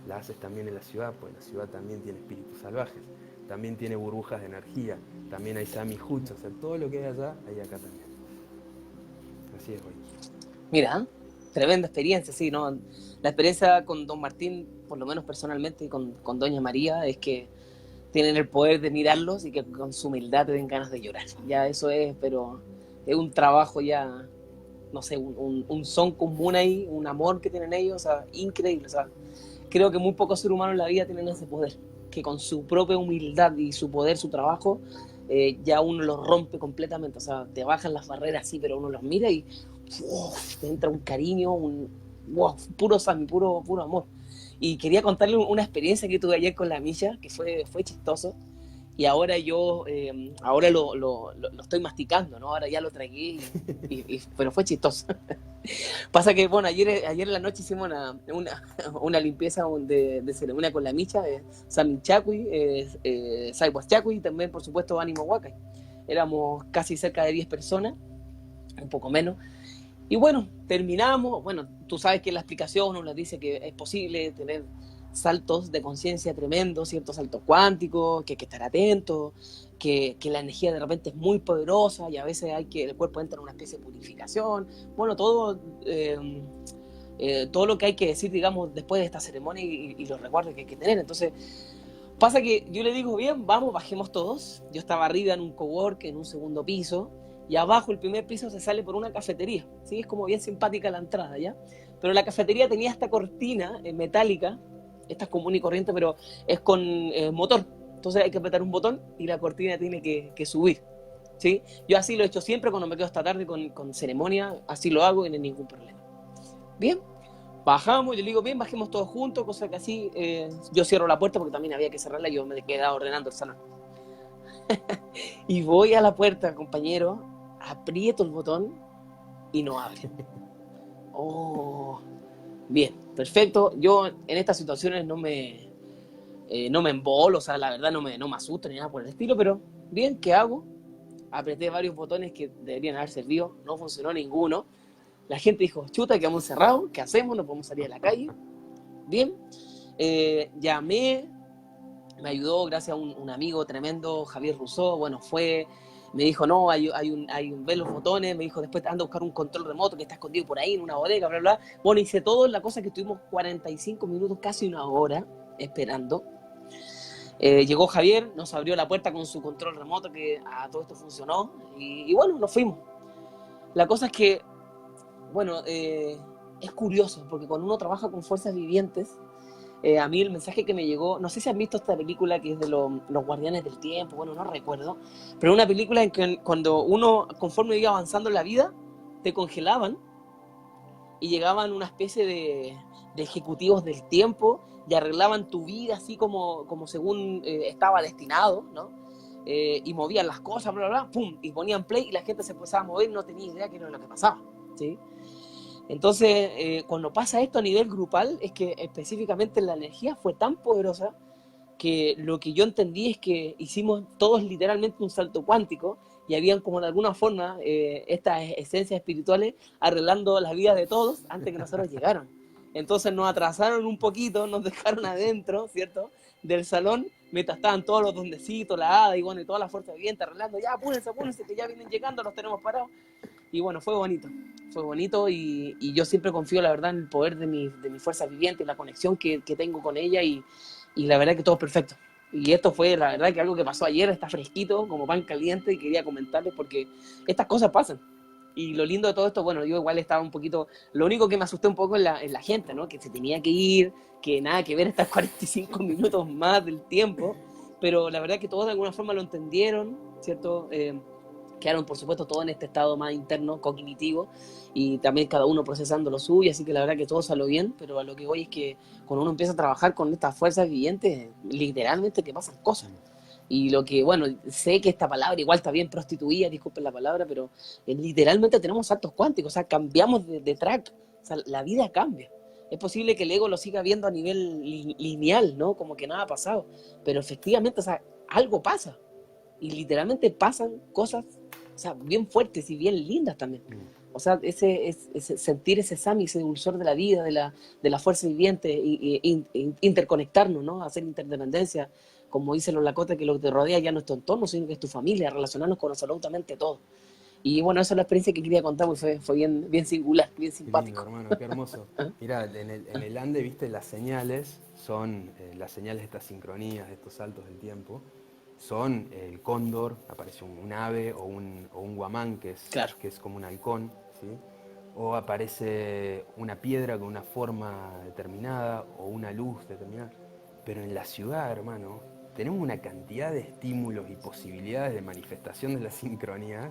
B: la haces también en la ciudad, pues la ciudad también tiene espíritus salvajes. también tiene burbujas de energía, también hay Sami Hutch, o sea, todo lo que hay allá, hay acá también. Así es, güey.
A: Mira, tremenda experiencia, sí, ¿no? La experiencia con don Martín, por lo menos personalmente, y con doña María, es que tienen el poder de mirarlos y que con su humildad te den ganas de llorar. Ya eso es, pero es un trabajo ya, no sé, un son común ahí, un amor que tienen ellos, o sea, increíble. O sea, creo que muy pocos seres humanos en la vida tienen ese poder, que con su propia humildad y su poder, su trabajo, ya uno los rompe completamente. O sea, te bajan las barreras, sí, pero uno los mira y te entra un cariño, puro Sami, puro amor. Y quería contarle una experiencia que tuve ayer con la Misha, que fue chistoso. Y ahora ahora lo estoy masticando, ¿no? Ahora ya lo tragué, pero fue chistoso. Pasa que, bueno, ayer en la noche hicimos una limpieza de ceremonia con la Misha, Sami Chakui, Saiwas Chakui y también, por supuesto, Ánimo Huacay. Éramos casi cerca de 10 personas, un poco menos. Y bueno, terminamos. Bueno, tú sabes que la explicación nos dice que es posible tener saltos de conciencia tremendos, ciertos saltos cuánticos, que hay que estar atentos, que la energía de repente es muy poderosa y a veces el cuerpo entra en una especie de purificación. Bueno, todo lo que hay que decir, digamos, después de esta ceremonia y los recuerdos que hay que tener. Entonces, pasa que yo le digo, bien, vamos, bajemos todos. Yo estaba arriba en un cowork, en un segundo piso, y abajo, el primer piso, se sale por una cafetería, ¿sí? Es como bien simpática la entrada, ¿ya? Pero la cafetería tenía esta cortina metálica, esta es común y corriente, pero es con motor. Entonces hay que apretar un botón y la cortina tiene que subir, ¿sí? Yo así lo he hecho siempre cuando me quedo esta tarde con ceremonia, así lo hago y no hay ningún problema. Bien, bajamos, yo le digo, bien, bajemos todos juntos, cosa que así yo cierro la puerta porque también había que cerrarla y yo me quedaba ordenando el salón. Y voy a la puerta, compañero, aprieto el botón y no abre. Oh, bien, perfecto. Yo en estas situaciones no me embolo, o sea, la verdad no me asusto ni nada por el estilo, pero bien, ¿qué hago? Apreté varios botones que deberían haber servido, no funcionó ninguno. La gente dijo, chuta, quedamos encerrados, ¿qué hacemos? No podemos salir a la calle. Bien, llamé, me ayudó gracias a un amigo tremendo, Javier Rousseau. Bueno, me dijo, no, ve los botones, me dijo, después anda a buscar un control remoto que está escondido por ahí en una bodega, bla, bla. Bueno, hice todo, la cosa que estuvimos 45 minutos, casi una hora, esperando. Llegó Javier, nos abrió la puerta con su control remoto, que todo esto funcionó, y bueno, nos fuimos. La cosa es que, bueno, es curioso, porque cuando uno trabaja con fuerzas vivientes, a mí el mensaje que me llegó, no sé si han visto esta película que es de los Guardianes del Tiempo, bueno, no recuerdo, pero una película en que cuando uno, conforme iba avanzando en la vida, te congelaban y llegaban una especie de ejecutivos del tiempo y arreglaban tu vida así como según estaba destinado, ¿no? Y movían las cosas, bla, bla, bla, pum, y ponían play y la gente se empezaba a mover y no tenía idea qué era lo que pasaba, ¿sí? Entonces, cuando pasa esto a nivel grupal, es que específicamente la energía fue tan poderosa que lo que yo entendí es que hicimos todos literalmente un salto cuántico y habían como de alguna forma estas esencias espirituales arreglando las vidas de todos antes que nosotros llegaron. Entonces nos atrasaron un poquito, nos dejaron adentro, ¿cierto?, del salón, mientras estaban todos los dondecitos, la hada y bueno, y toda la fuerza viviente arreglando, ya apúrense, que ya vienen llegando, los tenemos parados. Y bueno, fue bonito y yo siempre confío, la verdad, en el poder de mi fuerza viviente, la conexión que tengo con ella y la verdad que todo es perfecto. Y esto fue, la verdad, que algo que pasó ayer, está fresquito, como pan caliente, y quería comentarles porque estas cosas pasan. Y lo lindo de todo esto, bueno, yo igual estaba un poquito, lo único que me asusté un poco es la gente, ¿no? Que se tenía que ir, que nada que ver estas 45 minutos más del tiempo, pero la verdad que todos de alguna forma lo entendieron, ¿cierto? Quedaron, por supuesto, todos en este estado más interno, cognitivo, y también cada uno procesando lo suyo, así que la verdad que todo salió bien, pero a lo que voy es que cuando uno empieza a trabajar con estas fuerzas vivientes, literalmente te pasan cosas. Y lo que, bueno, sé que esta palabra igual está bien prostituida, disculpen la palabra, pero literalmente tenemos saltos cuánticos, o sea, cambiamos de track, o sea, la vida cambia. Es posible que el ego lo siga viendo a nivel lineal, ¿no? Como que nada ha pasado, pero efectivamente, o sea, algo pasa. Y literalmente pasan cosas, o sea, bien fuertes y bien lindas también. O sea, ese sentir ese sami, ese dulzor de la vida, de la fuerza viviente, interconectarnos, ¿no? Hacer interdependencia. Como dicen los lakotas, que lo que te rodea ya no es tu entorno, sino que es tu familia, relacionarnos con absolutamente todo. Y bueno, esa es la experiencia que quería contar, porque fue bien singular, bien
B: Qué lindo,
A: simpático.
B: hermano, qué hermoso. Mirá, en el Ande, viste, las señales son, las señales de estas sincronías, de estos saltos del tiempo, son el cóndor, aparece un ave o un guamán,
A: Claro.
B: que es como un halcón, ¿sí? O aparece una piedra con una forma determinada o una luz determinada. Pero en la ciudad, hermano, tenemos una cantidad de estímulos y posibilidades de manifestación de las sincronías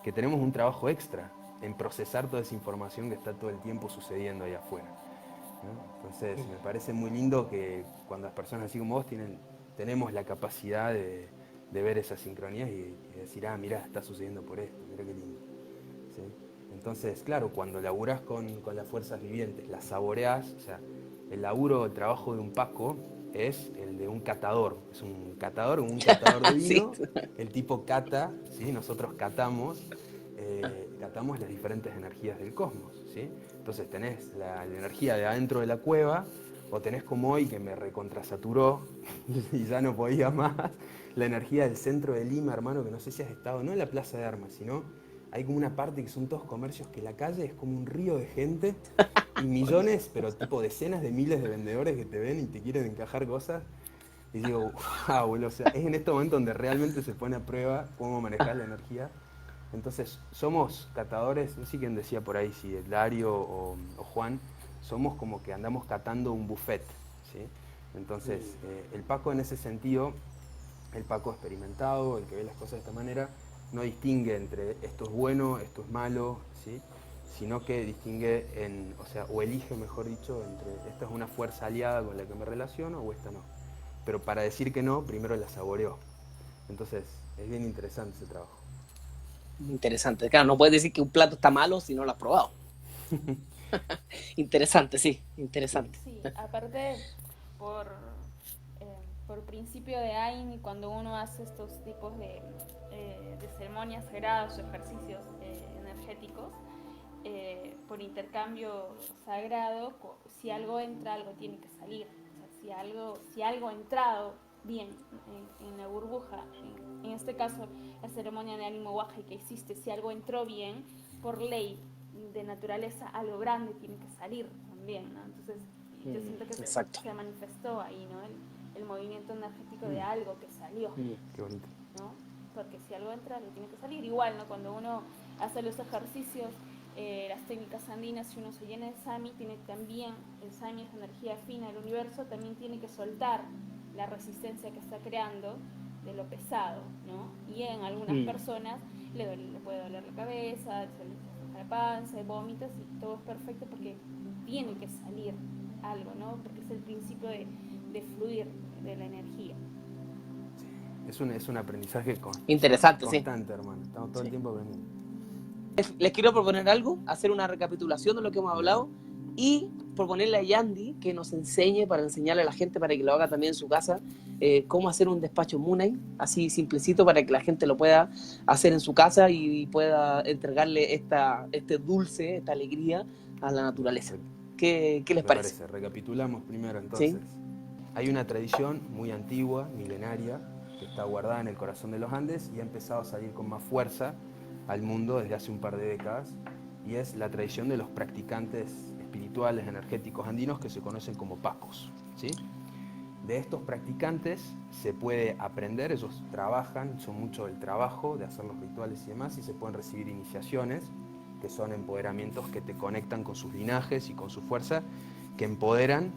B: que tenemos un trabajo extra en procesar toda esa información que está todo el tiempo sucediendo ahí afuera, ¿no? Entonces, me parece muy lindo que cuando las personas así como vos tenemos la capacidad de ver esas sincronías y decir, ah, mirá, está sucediendo por esto, mirá qué lindo, ¿sí? Entonces, claro, cuando laburás con las fuerzas vivientes, las saboreás, o sea, el laburo, el trabajo de un Paco es el de un catador. Es un catador de
A: Sí,
B: vino, el tipo cata, ¿sí? Nosotros catamos las diferentes energías del cosmos, ¿sí? Entonces tenés la energía de adentro de la cueva, o tenés como hoy que me recontrasaturó y ya no podía más, la energía del centro de Lima, hermano, que no sé si has estado, no en la Plaza de Armas, sino hay como una parte que son todos comercios que la calle es como un río de gente y millones, pero tipo decenas de miles de vendedores que te ven y te quieren encajar cosas. Y digo, wow, boludo, o sea, es en este momento donde realmente se pone a prueba cómo manejar la energía. Entonces, somos catadores, no sé quién decía por ahí, si Dario o Juan, somos como que andamos catando un buffet, ¿sí? Entonces, el Paco en ese sentido, el Paco experimentado, el que ve las cosas de esta manera, no distingue entre esto es bueno, esto es malo, ¿sí? Sino que distingue o sea, o elige, mejor dicho, entre esta es una fuerza aliada con la que me relaciono o esta no. Pero para decir que no, primero la saboreó. Entonces, es bien interesante ese trabajo.
A: interesante. Claro, no puedes decir que un plato está malo si no lo has probado. Interesante, sí,
B: Sí.
A: interesante.
C: Sí, aparte, por, por principio de AIN, y cuando uno hace estos tipos de ceremonias sagradas o ejercicios energéticos, por intercambio sagrado, si algo entra, algo tiene que salir. O sea, si algo ha entrado bien en la burbuja, en este caso la ceremonia de ánimo guaje que hiciste, si algo entró bien, por ley de naturaleza, algo grande tiene que salir también, ¿no? Entonces, yo siento que
A: Exacto.
C: se manifestó ahí, ¿no? El movimiento energético de algo que salió,
B: Qué bonito.
C: ¿no? Porque si algo entra, algo tiene que salir. Igual, ¿no? Cuando uno hace los ejercicios, las técnicas andinas, si uno se llena de Sami, tiene también, el Sami es energía fina del universo, también tiene que soltar la resistencia que está creando de lo pesado, ¿no? Y en algunas personas le puede doler la cabeza, se le afloja la panza, vómitos y todo es perfecto porque tiene que salir algo, ¿no? Porque es el principio de fluir de la energía.
B: Es un aprendizaje
A: Interesante, sí.
B: constante, hermano. Estamos todo el
A: Sí.
B: tiempo aprendiendo.
A: Les quiero proponer algo, hacer una recapitulación de lo que hemos hablado y proponerle a Yandy que nos enseñe, para enseñarle a la gente, para que lo haga también en su casa, cómo hacer un despacho Moonlight, así simplecito, para que la gente lo pueda hacer en su casa y pueda entregarle este dulce, esta alegría a la naturaleza. ¿Qué les
B: Me
A: parece?
B: parece. Recapitulamos primero
A: ¿Sí?
B: entonces. Hay una tradición muy antigua, milenaria, que está guardada en el corazón de los Andes y ha empezado a salir con más fuerza al mundo desde hace un par de décadas, y es la tradición de los practicantes espirituales energéticos andinos que se conocen como pacos, ¿sí? De estos practicantes se puede aprender, ellos trabajan, son mucho del trabajo, de hacer los rituales y demás, y se pueden recibir iniciaciones, que son empoderamientos que te conectan con sus linajes y con su fuerza, que empoderan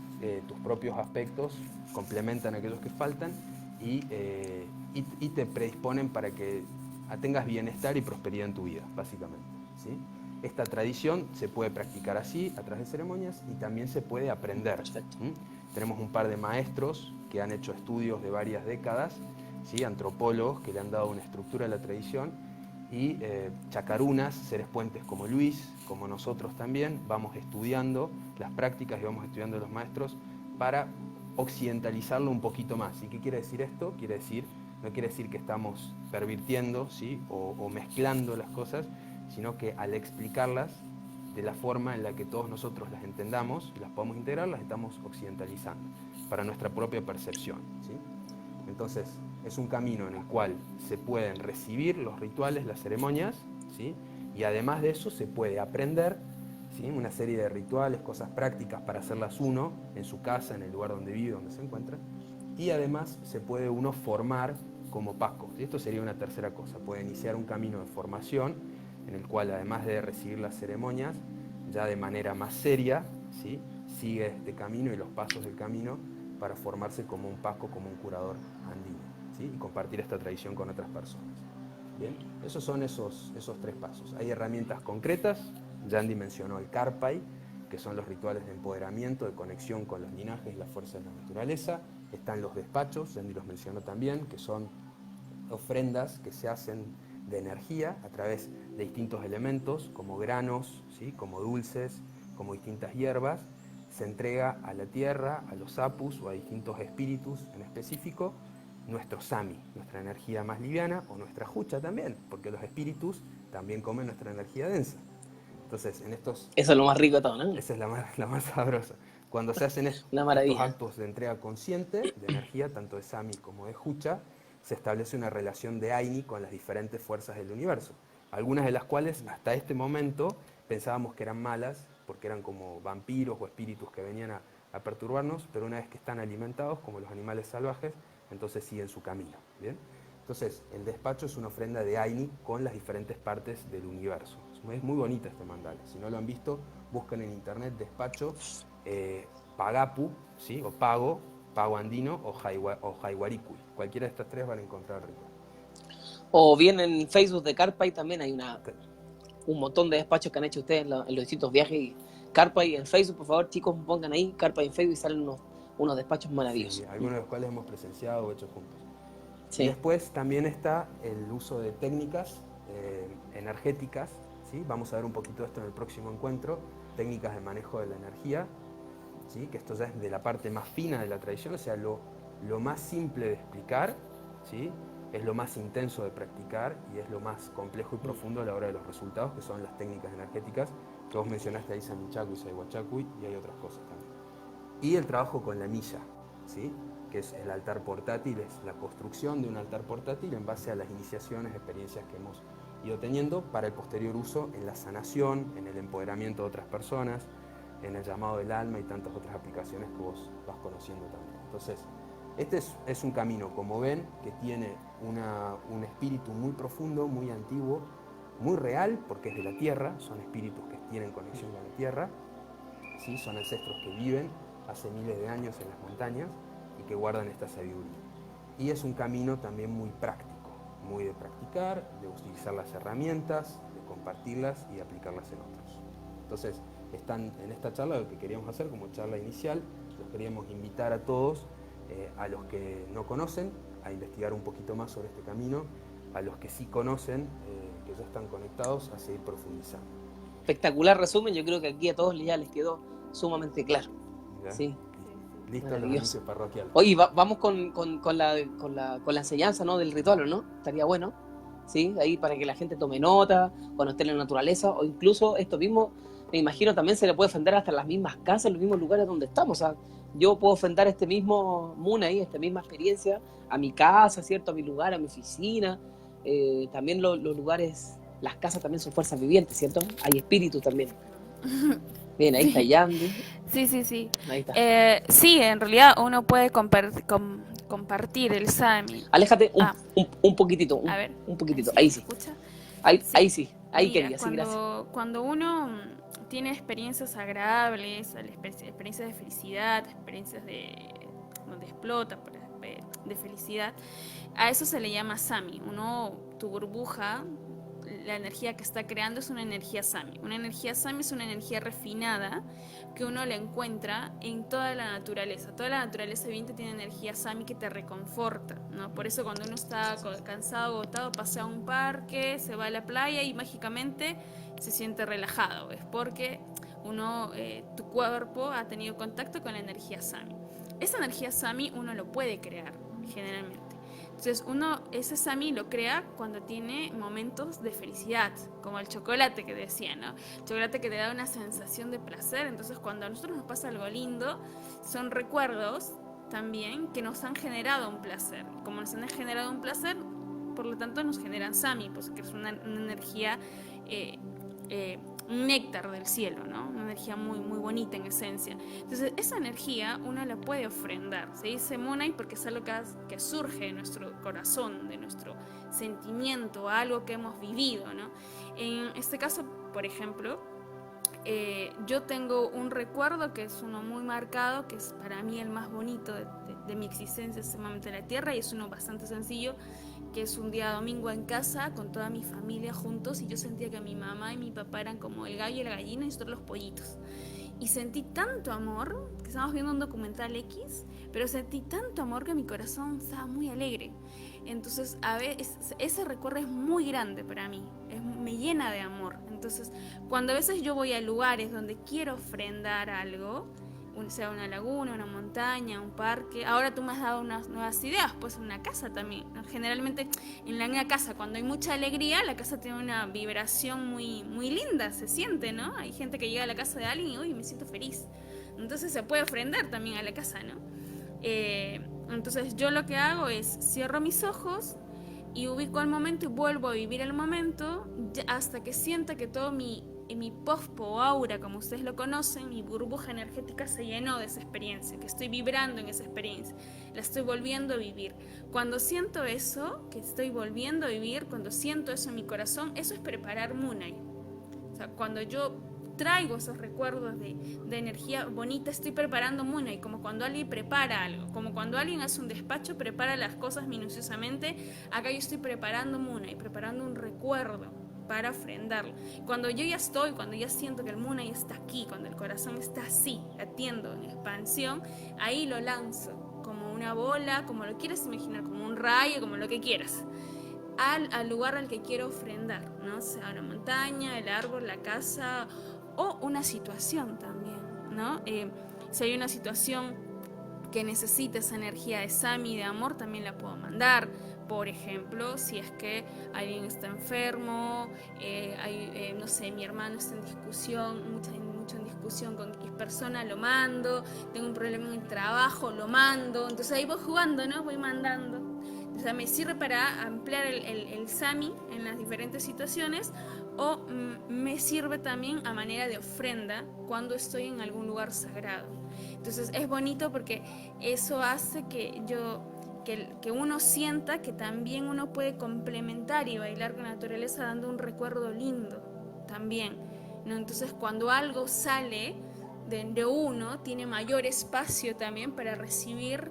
B: tus propios aspectos, complementan aquellos que faltan y te predisponen para que tengas bienestar y prosperidad en tu vida, básicamente, ¿sí? Esta tradición se puede practicar así, a través de ceremonias, y también se puede aprender.
A: Perfecto.
B: Tenemos un par de maestros que han hecho estudios de varias décadas, ¿sí? Antropólogos que le han dado una estructura a la tradición, y chacarunas, seres puentes como Luis, como nosotros también, vamos estudiando las prácticas y vamos estudiando los maestros para occidentalizarlo un poquito más. ¿Y qué quiere decir esto? No quiere decir que estamos pervirtiendo, ¿sí? o mezclando las cosas, sino que al explicarlas de la forma en la que todos nosotros las entendamos y las podamos integrar, las estamos occidentalizando para nuestra propia percepción, ¿sí? Entonces, es un camino en el cual se pueden recibir los rituales, las ceremonias, ¿sí? Y además de eso se puede aprender, ¿sí? Una serie de rituales, cosas prácticas para hacerlas uno en su casa, en el lugar donde vive, donde se encuentra. Y además se puede uno formar como Paco. Y esto sería una tercera cosa. Puede iniciar un camino de formación en el cual, además de recibir las ceremonias, ya de manera más seria, ¿sí? Sigue este camino y los pasos del camino para formarse como un Paco, como un curador andino, ¿sí? Y compartir esta tradición con otras personas. Bien, esos son esos 3 pasos. Hay herramientas concretas. Yandy mencionó el Karpai, que son los rituales de empoderamiento, de conexión con los linajes y las fuerzas de la naturaleza. Están los despachos, Yandy los mencionó también, que son ofrendas que se hacen de energía a través de distintos elementos, como granos, ¿sí? Como dulces, como distintas hierbas. Se entrega a la tierra, a los apus o a distintos espíritus en específico, nuestro sami, nuestra energía más liviana, o nuestra jucha también, porque los espíritus también comen nuestra energía densa. Entonces, en estos...
A: Eso es lo más rico de todo, ¿no?
B: Esa es la más sabrosa. Cuando se hacen estos actos de entrega consciente, de energía, tanto de sami como de jucha, se establece una relación de Aini con las diferentes fuerzas del universo. Algunas de las cuales, hasta este momento, pensábamos que eran malas, porque eran como vampiros o espíritus que venían a perturbarnos, pero una vez que están alimentados, como los animales salvajes, entonces siguen su camino. ¿Bien? Entonces, el despacho es una ofrenda de Aini con las diferentes partes del universo. Es muy bonita este mandala. Si no lo han visto, busquen en internet despacho Pagapu, ¿sí? O Pago andino o Jaiwaricui. Cualquiera de estas 3 van a encontrar el ritual.
A: O bien en Facebook de Karpai también hay un montón de despachos que han hecho ustedes en los distintos viajes. Y Karpai en Facebook, por favor, chicos, pongan ahí Karpai en Facebook y salen unos despachos maravillosos.
B: Sí, algunos de los cuales hemos presenciado o hecho juntos.
A: Sí.
B: Y después también está el uso de técnicas energéticas, ¿sí? Vamos a ver un poquito de esto en el próximo encuentro, técnicas de manejo de la energía, ¿sí? Que esto ya es de la parte más fina de la tradición, o sea, lo más simple de explicar, ¿sí? Es lo más intenso de practicar y es lo más complejo y profundo a la hora de los resultados, que son las técnicas energéticas, que vos mencionaste ahí, Samichaku y Saiwachaku, y hay otras cosas también. Y el trabajo con la milla, ¿sí? Que es el altar portátil, es la construcción de un altar portátil en base a las iniciaciones, experiencias que hemos ido teniendo para el posterior uso en la sanación, en el empoderamiento de otras personas, en el llamado del alma y tantas otras aplicaciones que vos vas conociendo también. Entonces, este es un camino, como ven, que tiene un espíritu muy profundo, muy antiguo, muy real, porque es de la tierra, son espíritus que tienen conexión con la tierra, ¿sí? Son ancestros que viven hace miles de años en las montañas y que guardan esta sabiduría. Y es un camino también muy práctico, muy de practicar, de utilizar las herramientas, de compartirlas y de aplicarlas en otros. Entonces, están en esta charla, lo que queríamos hacer como charla inicial, los queríamos invitar a todos, a los que no conocen, a investigar un poquito más sobre este camino, a los que sí conocen, que ya están conectados, a seguir profundizando.
A: Espectacular resumen, yo creo que aquí a todos ya les quedó sumamente claro.
B: ¿Ya?
A: Sí.
B: Listo los anuncios parroquiales.
A: Oye, vamos con la enseñanza, ¿no? Del ritual, ¿no? Estaría bueno, ¿sí? Ahí para que la gente tome nota, cuando esté en la naturaleza, o incluso esto mismo, me imagino también se le puede ofrendar hasta en las mismas casas, en los mismos lugares donde estamos. O sea, yo puedo ofrendar este mismo Moon ahí, esta misma experiencia, a mi casa, ¿cierto? A mi lugar, a mi oficina. También los lugares, las casas también son fuerzas vivientes, ¿cierto? Hay espíritus también. Bien, ahí está Yandy.
C: Sí.
A: Ahí está.
C: Sí, en realidad uno puede compartir el Sami.
A: Aléjate un poquitito.
C: A ver,
A: un poquitito. Ahí sí. Ahí sí. Ahí
C: mira,
A: quería, sí, gracias.
C: Cuando uno tiene experiencias agradables, experiencias de felicidad, experiencias donde explota de felicidad, a eso se le llama Sami. Tu burbuja, la energía que está creando es una energía Sami. Una energía Sami es una energía refinada que uno la encuentra en toda la naturaleza. Toda la naturaleza viviente tiene energía Sami que te reconforta, ¿no? Por eso cuando uno está cansado, agotado, pasa a un parque, se va a la playa y mágicamente se siente relajado. Es porque tu cuerpo ha tenido contacto con la energía Sami. Esa energía Sami uno lo puede crear, generalmente. Entonces ese Sami lo crea cuando tiene momentos de felicidad, como el chocolate que decía, ¿no? El chocolate que te da una sensación de placer. Entonces cuando a nosotros nos pasa algo lindo, son recuerdos también que nos han generado un placer. Como nos han generado un placer, por lo tanto nos generan Sami, pues que es una energía, un néctar del cielo, ¿no? Una energía muy, muy bonita en esencia. Entonces esa energía uno la puede ofrendar. Se dice Munay porque es algo que surge de nuestro corazón, de nuestro sentimiento, algo que hemos vivido, ¿no? En este caso, por ejemplo, yo tengo un recuerdo que es uno muy marcado, que es para mí el más bonito de mi existencia en este momento en la tierra, y es uno bastante sencillo, que es un día domingo en casa con toda mi familia juntos, y yo sentía que mi mamá y mi papá eran como el gallo y la gallina y nosotros los pollitos. Y sentí tanto amor, que estábamos viendo un documental X, pero sentí tanto amor que mi corazón estaba muy alegre. Entonces, a veces, ese recuerdo es muy grande para mí, me llena de amor. Entonces, cuando a veces yo voy a lugares donde quiero ofrendar algo, sea una laguna, una montaña, un parque. Ahora tú me has dado unas nuevas ideas, pues una casa también. Generalmente en una casa, cuando hay mucha alegría, la casa tiene una vibración muy, muy linda, se siente, ¿no? Hay gente que llega a la casa de alguien y, uy, me siento feliz. Entonces se puede ofrendar también a la casa, ¿no? Entonces yo lo que hago es cierro mis ojos y ubico el momento y vuelvo a vivir el momento hasta que sienta que todo mi pospo o aura, como ustedes lo conocen, mi burbuja energética se llenó de esa experiencia, que estoy vibrando en esa experiencia, la estoy volviendo a vivir. Cuando siento eso, que estoy volviendo a vivir, cuando siento eso en mi corazón, eso es preparar Munay. O sea, cuando yo traigo esos recuerdos de energía bonita, estoy preparando Munay, como cuando alguien prepara algo, como cuando alguien hace un despacho, prepara las cosas minuciosamente. Acá yo estoy preparando Munay, preparando un recuerdo para ofrendarlo. Cuando yo ya estoy, cuando ya siento que el Munay está aquí, cuando el corazón está así, latiendo en expansión, ahí lo lanzo como una bola, como lo quieras imaginar, como un rayo, como lo que quieras, al lugar al que quiero ofrendar, ¿no? Sea una montaña, el árbol, la casa o una situación también, ¿no? Si hay una situación que necesita esa energía de Sami, de amor, también la puedo mandar. Por ejemplo, si es que alguien está enfermo, no sé, mi hermano está en discusión, mucho en discusión con X persona, lo mando. Tengo un problema en el trabajo, lo mando. Entonces ahí voy jugando, ¿no? Voy mandando. O sea, me sirve para ampliar el Sami en las diferentes situaciones, o me sirve también a manera de ofrenda cuando estoy en algún lugar sagrado. Entonces es bonito porque eso hace que uno sienta que también uno puede complementar y bailar con la naturaleza dando un recuerdo lindo también, ¿no? Entonces cuando algo sale de uno, tiene mayor espacio también para recibir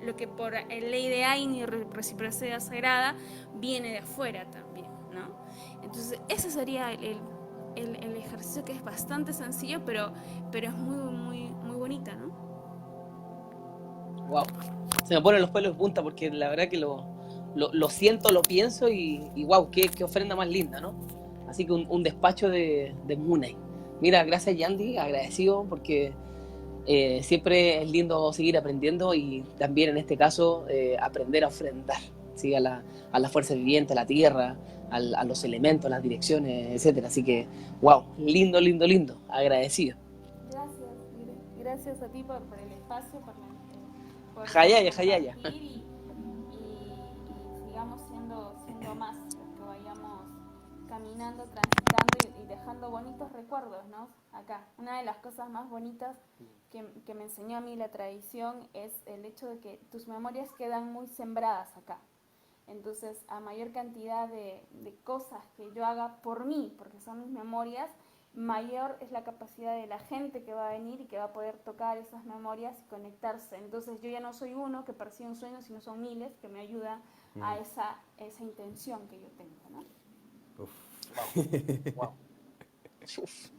C: lo que por ley de Ain y reciprocidad sagrada viene de afuera también, ¿no? Entonces ese sería el ejercicio, que es bastante sencillo, pero es muy, muy, muy bonita, ¿no?
A: Wow. Se me ponen los pelos de punta porque la verdad que lo siento, lo pienso y wow, qué ofrenda más linda, ¿no? Así que un despacho de Munay. Mira, gracias Yandy, agradecido porque siempre es lindo seguir aprendiendo y también en este caso aprender a ofrendar, ¿sí? A la fuerza viviente, a la tierra, a los elementos, a las direcciones, etcétera. Así que, wow, lindo, lindo, lindo, agradecido.
C: Gracias a ti por el espacio, por
A: Jayaya, jayaya.
C: compartir y sigamos siendo más los que vayamos caminando, transitando y dejando bonitos recuerdos, ¿no? Acá, una de las cosas más bonitas que me enseñó a mí la tradición es el hecho de que tus memorias quedan muy sembradas acá. Entonces, a mayor cantidad de cosas que yo haga por mí, porque son mis memorias, mayor es la capacidad de la gente que va a venir y que va a poder tocar esas memorias y conectarse. Entonces yo ya no soy uno que persigue un sueño, sino son miles que me ayudan a esa intención que yo tengo, ¿no?
B: Uf.
A: Wow. Wow. Uf.